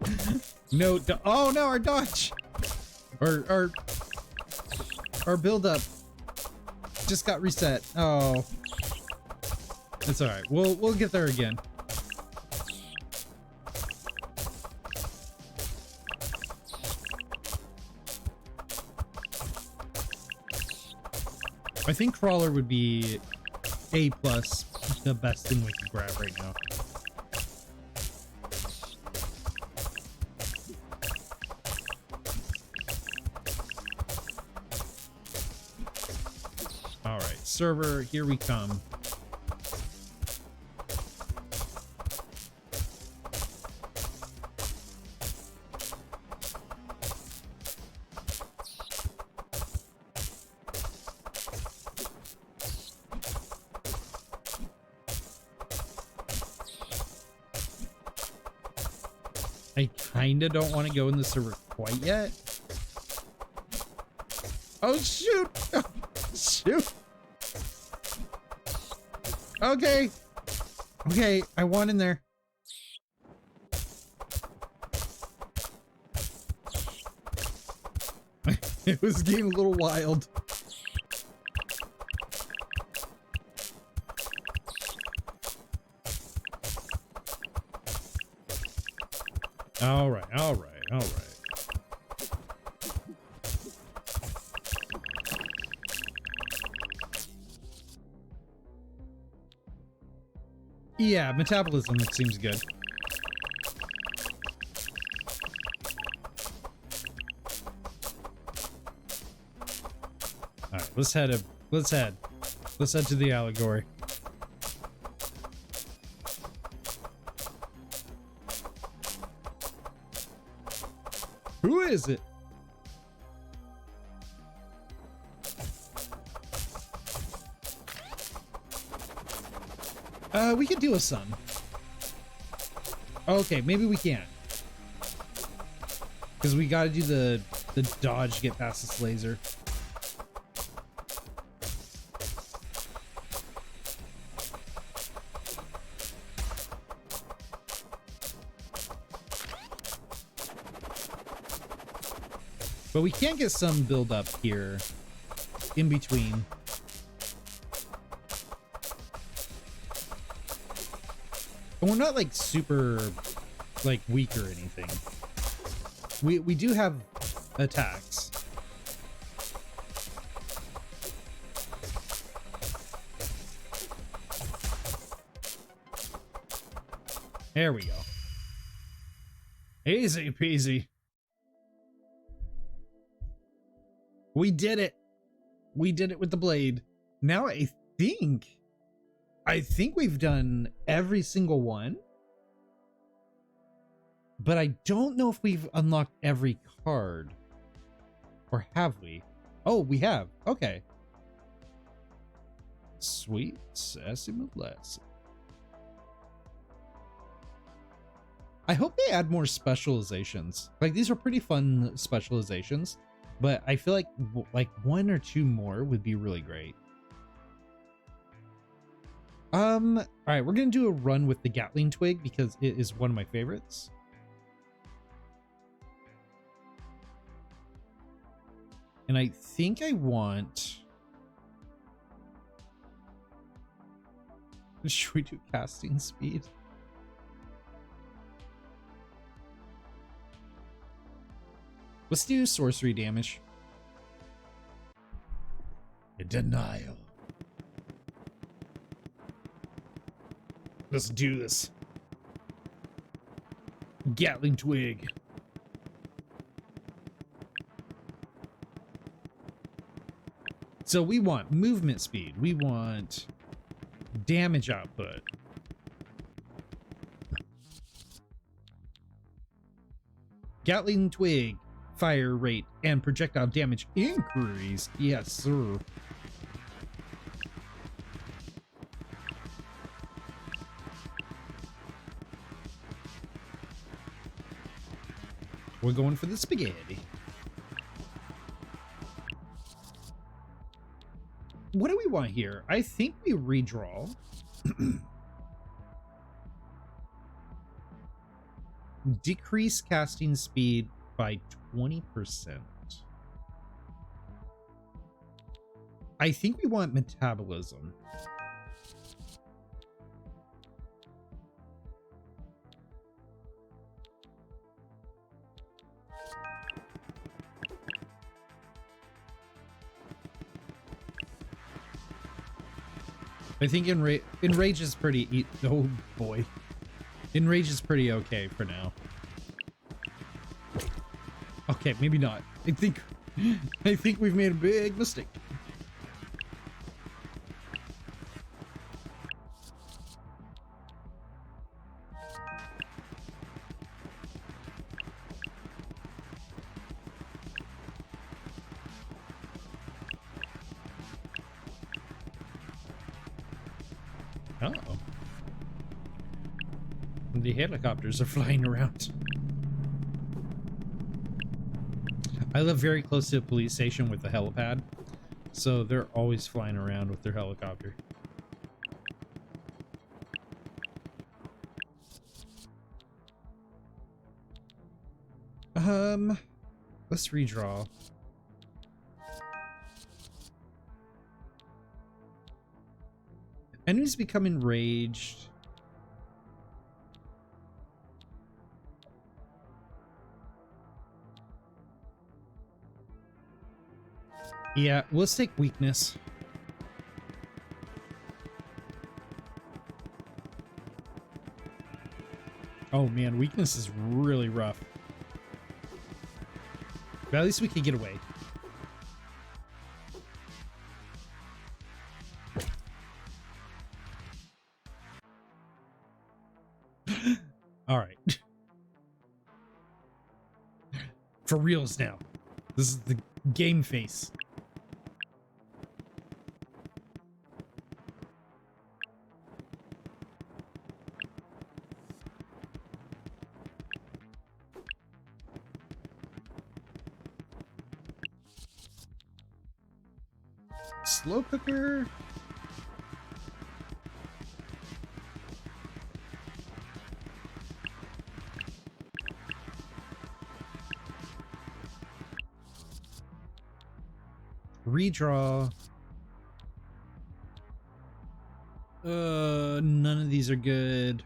No, oh no, our dodge. Our build up just got reset. Oh. It's all right. We'll get there again. I think crawler would be A+, the best thing we can grab right now. All right, server, here we come. I kinda don't want to go in the server quite yet. Oh shoot! Oh, shoot! Okay. Okay, I want in there. It was getting a little wild. All right, all right, all right. Yeah, metabolism seems good. All right, let's head to the allegory. Who is it? We could do a sun. Okay, maybe we can. Because we gotta do the dodge to get past this laser. But we can get some build up here in between. And we're not like super like weak or anything. We do have attacks. There we go. Easy peasy. We did it. We did it with the blade. Now I think we've done every single one. But I don't know if we've unlocked every card. Or have we? Oh, we have. Okay. Sweet sassy molasses. I hope they add more specializations. Like, these are pretty fun specializations, but I feel like one or two more would be really great. All right, we're gonna do a run with the Gatling Twig because it is one of my favorites. And I think I want... Should we do casting speed? Let's do sorcery damage. A denial. Let's do this. Gatling Twig. So we want movement speed. We want damage output. Gatling Twig. Fire rate and projectile damage increase. Yes, sir. We're going for the spaghetti. What do we want here? I think we redraw. Decrease casting speed by 20%. I think we want metabolism. I think enrage is pretty oh boy. Enrage is pretty okay for now. Okay, maybe not. I think we've made a big mistake. Uh-oh. The helicopters are flying around. I live very close to a police station with a helipad, so they're always flying around with their helicopter. Let's redraw. Enemies become enraged. Yeah, let's take weakness. Oh man, weakness is really rough. But at least we can get away. All right. For reals now. This is the game face. Slow cooker. Redraw. None of these are good.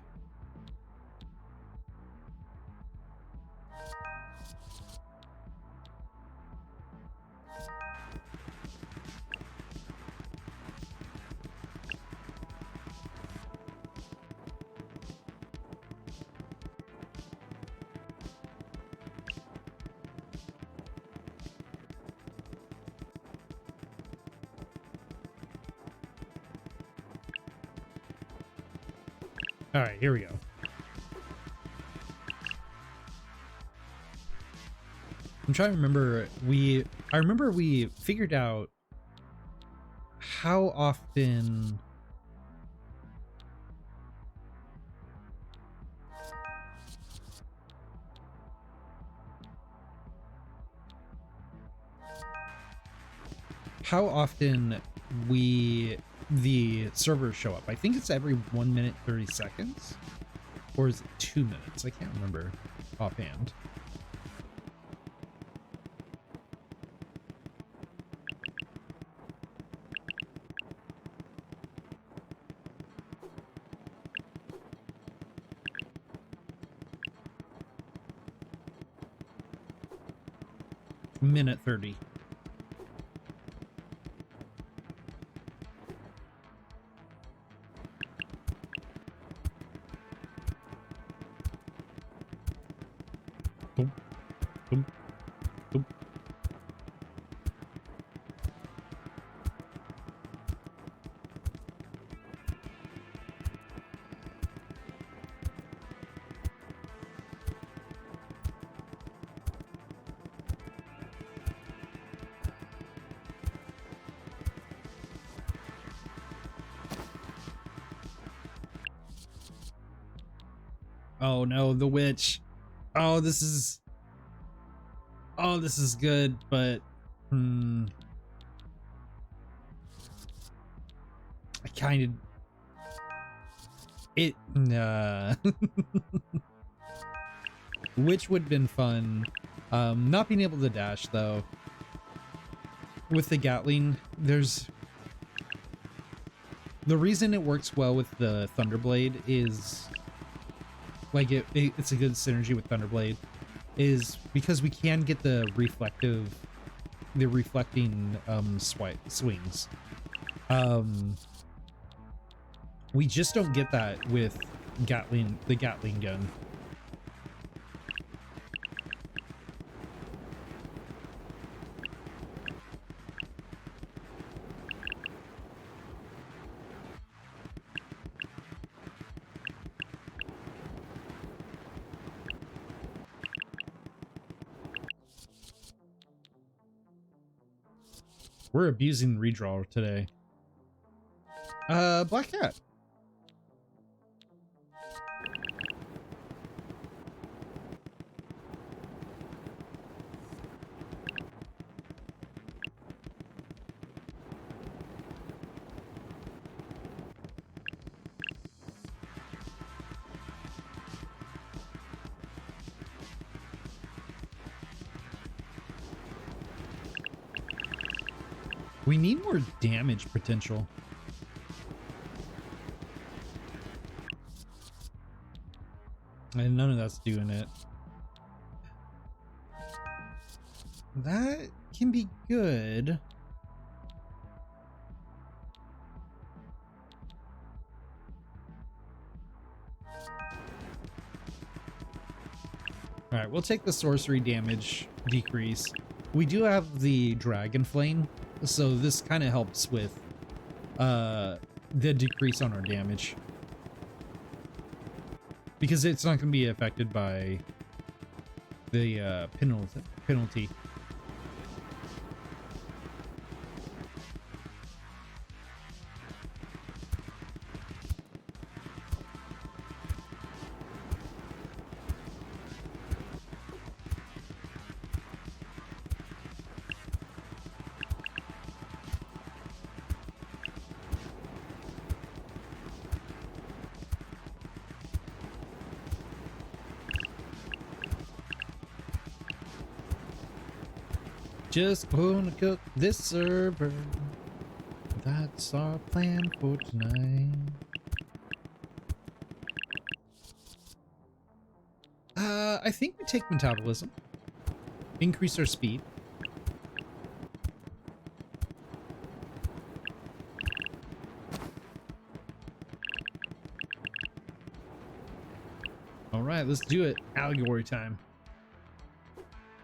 All right, here we go. I'm trying to remember. I remember we figured out how often the servers show up. I think it's every 1 minute 30 seconds, or is it 2 minutes? I can't remember offhand. Minute 30. Boom, boom, boom. Oh no, the witch. Oh, this is good, but I kind of which would have been fun. Not being able to dash though. With the Gatling, there's the reason it works well with the Thunderblade is like it's a good synergy with Thunderblade is because we can get the reflecting swings. We just don't get that with the Gatling gun. We're abusing redraw today. Black Cat. We need more damage potential. And none of that's doing it. That can be good. All right, we'll take the sorcery damage decrease. We do have the dragon flame, so this kind of helps with the decrease on our damage, because it's not going to be affected by the penalty. Just gonna cook this server. That's our plan for tonight. I think we take metabolism. Increase our speed. All right, let's do it. Allegory time.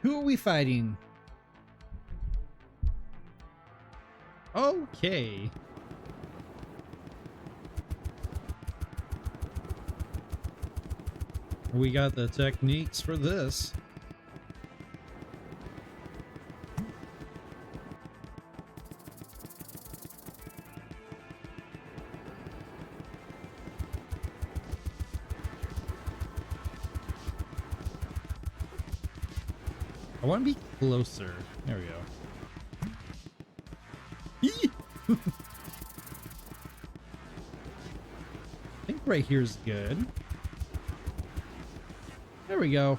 Who are we fighting? Okay. We got the techniques for this. I want to be closer. There we go. I think right here is good. There we go.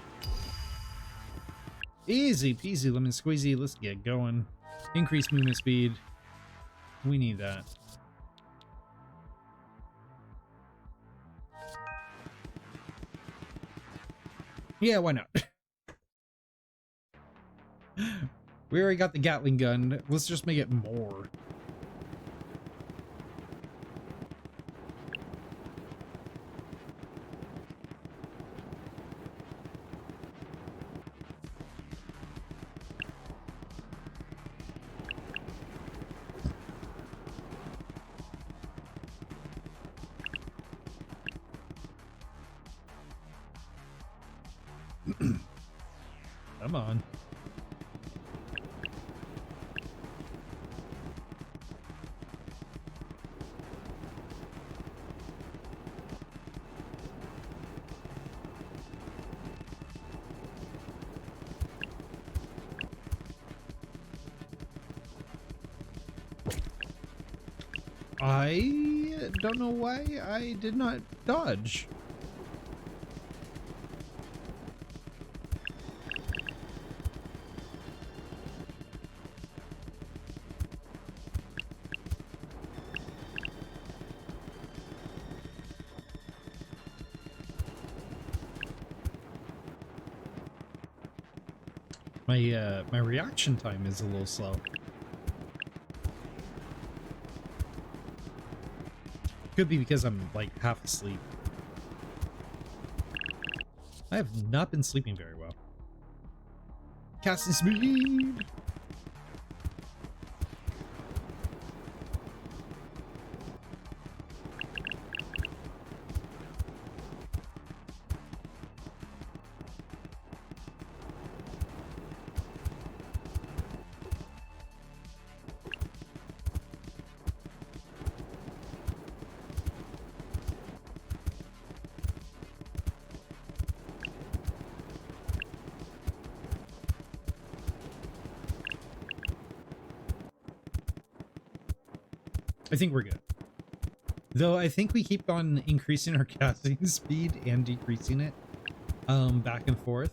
Easy peasy lemon squeezy. Let's get going. Increase movement speed. We need that. Yeah, why not? We already got the Gatling gun. Let's just make it more. Come on. I don't know why I did not dodge. My reaction time is a little slow. Could be because I'm like half asleep. I have not been sleeping very well. Casting speed. I think we're good. Though I think we keep on increasing our casting speed and decreasing it back and forth,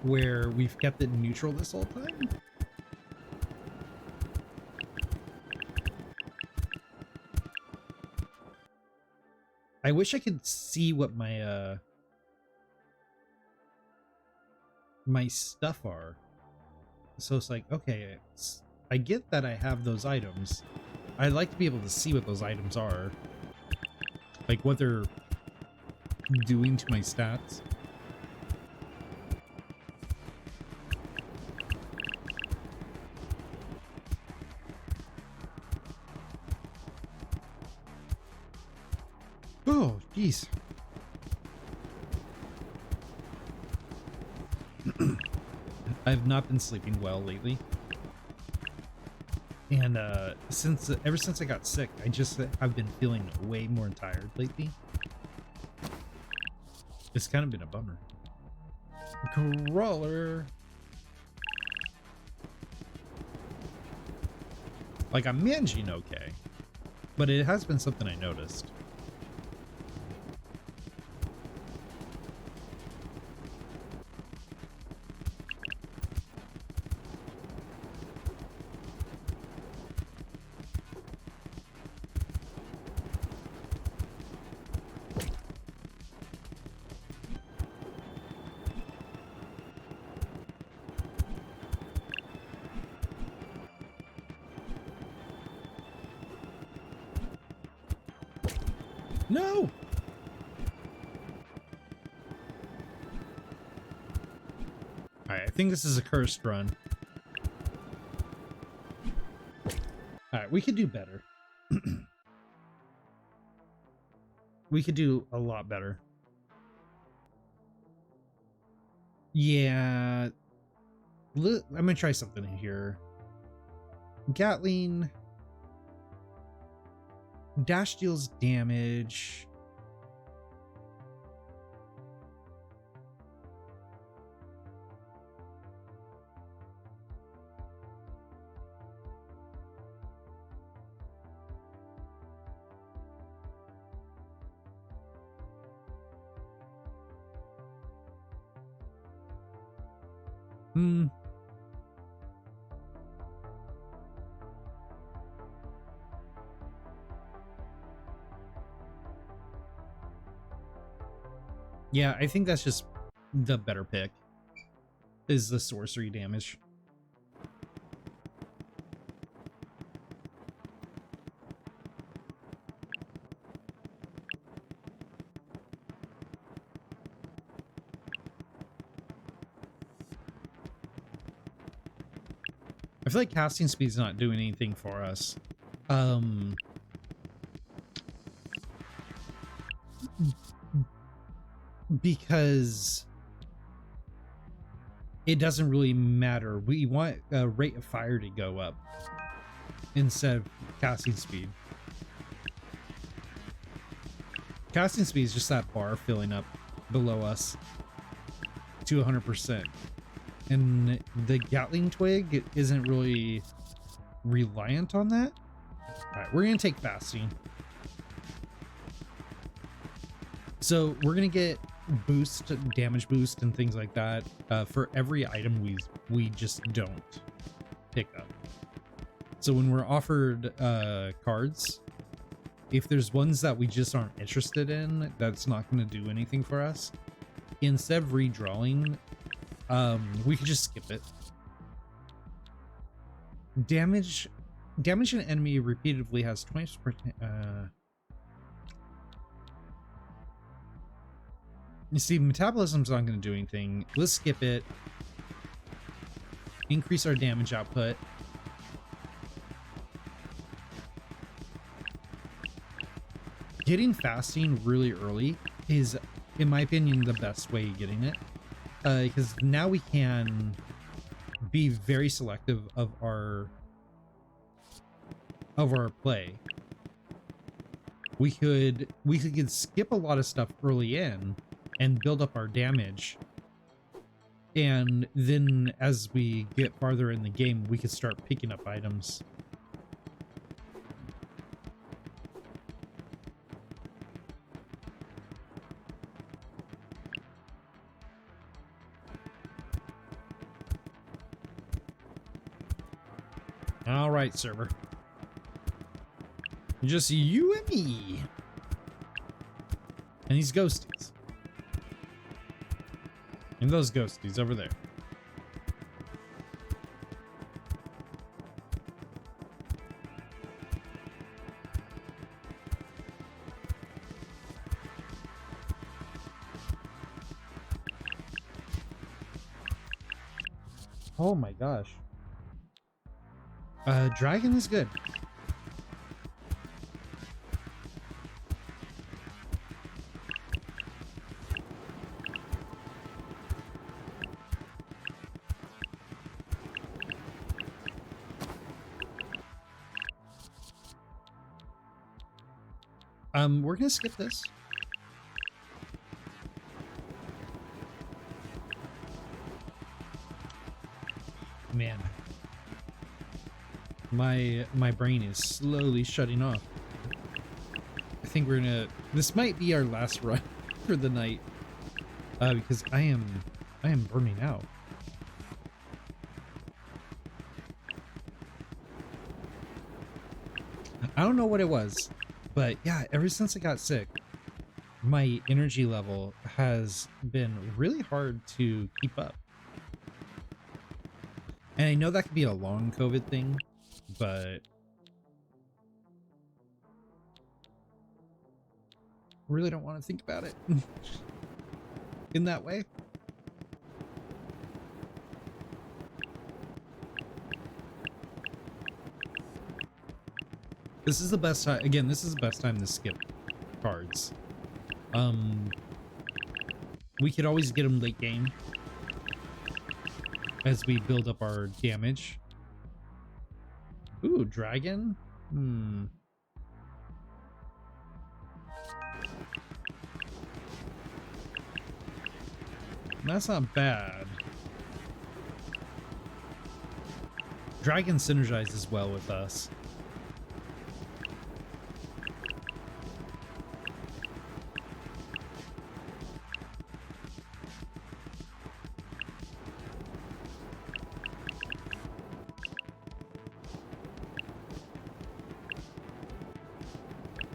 where we've kept it neutral this whole time. I wish I could see what my my stuff are. So it's like, okay, I get that I have those items. I'd like to be able to see what those items are. Like what they're doing to my stats. Oh, jeez. I've not been sleeping well lately. And ever since I got sick, I just have been feeling way more tired lately. It's kind of been a bummer. Crawler. Like, I'm managing okay, but it has been something I noticed. No! Alright, I think this is a cursed run. Alright, we could do better. We could do a lot better. Yeah. I'm gonna try something here. Gatling. Dash deals damage. Yeah, I think that's just the better pick. Is the sorcery damage. I feel like casting speed's not doing anything for us. Because it doesn't really matter. We want rate of fire to go up instead of casting speed. Casting speed is just that bar filling up below us to 100%. And the Gatling twig isn't really reliant on that. All right, we're going to take fasting. So we're going to get boost, damage boost, and things like that for every item we just don't pick up. So when we're offered cards, if there's ones that we just aren't interested in, that's not going to do anything for us, instead of redrawing, we could just skip it. Damage an enemy repeatedly has 20%. You see, metabolism's not going to do anything. Let's skip it. Increase our damage output. Getting fasting really early is, in my opinion, the best way of getting it. Because now we can be very selective of our play. We could skip a lot of stuff early in and build up our damage, and then as we get farther in the game, we could start picking up items. All right, server. Just you and me. And these ghosties. And those ghosties over there. Oh my gosh. Dragon is good. We're gonna skip this. Man, my brain is slowly shutting off. I think we're gonna, this might be our last run for the night, because I am burning out. I don't know what it was, but yeah, ever since I got sick, my energy level has been really hard to keep up. And I know that could be a long COVID thing, but really don't want to think about it in that way. This is the best time. Again, this is the best time to skip cards. We could always get them late game as we build up our damage. Ooh, dragon? That's not bad. Dragon synergizes well with us.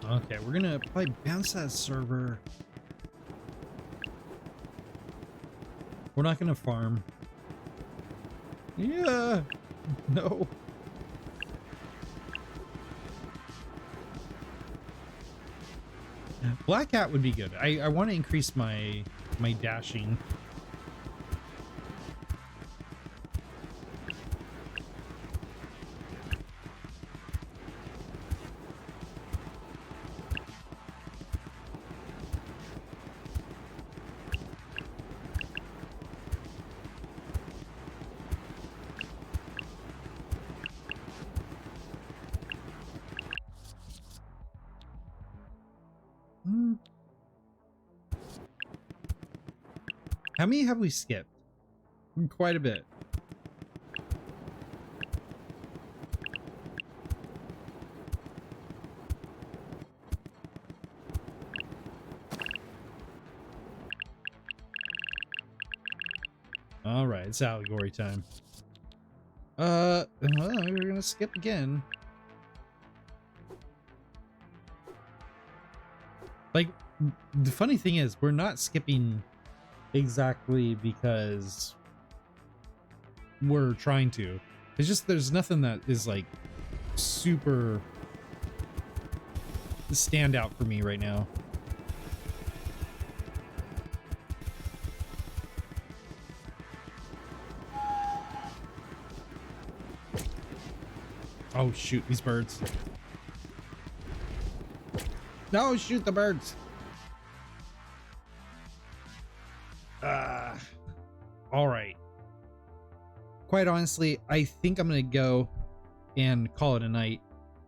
Okay, we're gonna probably bounce that server. We're not gonna farm. Yeah. No. Black Hat would be good. I want to increase my dashing. How many have we skipped? Quite a bit. All right, it's allegory time. Well, we're gonna skip again. Like, the funny thing is, we're not skipping exactly because we're trying to. It's just there's nothing that is like super stand out for me right now. Oh shoot, these birds. No, shoot the birds. All right. Quite honestly, I think I'm gonna go and call it a night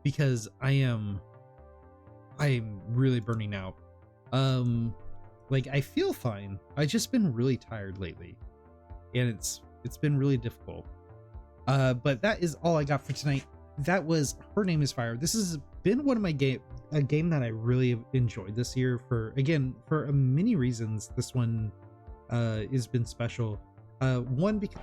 because I'm really burning out. Like I feel fine. I've just been really tired lately, and it's been really difficult. But that is all I got for tonight. That was Her Name is Fire. This has been one of my a game that I really enjoyed this year for many reasons. This one has been special. One, because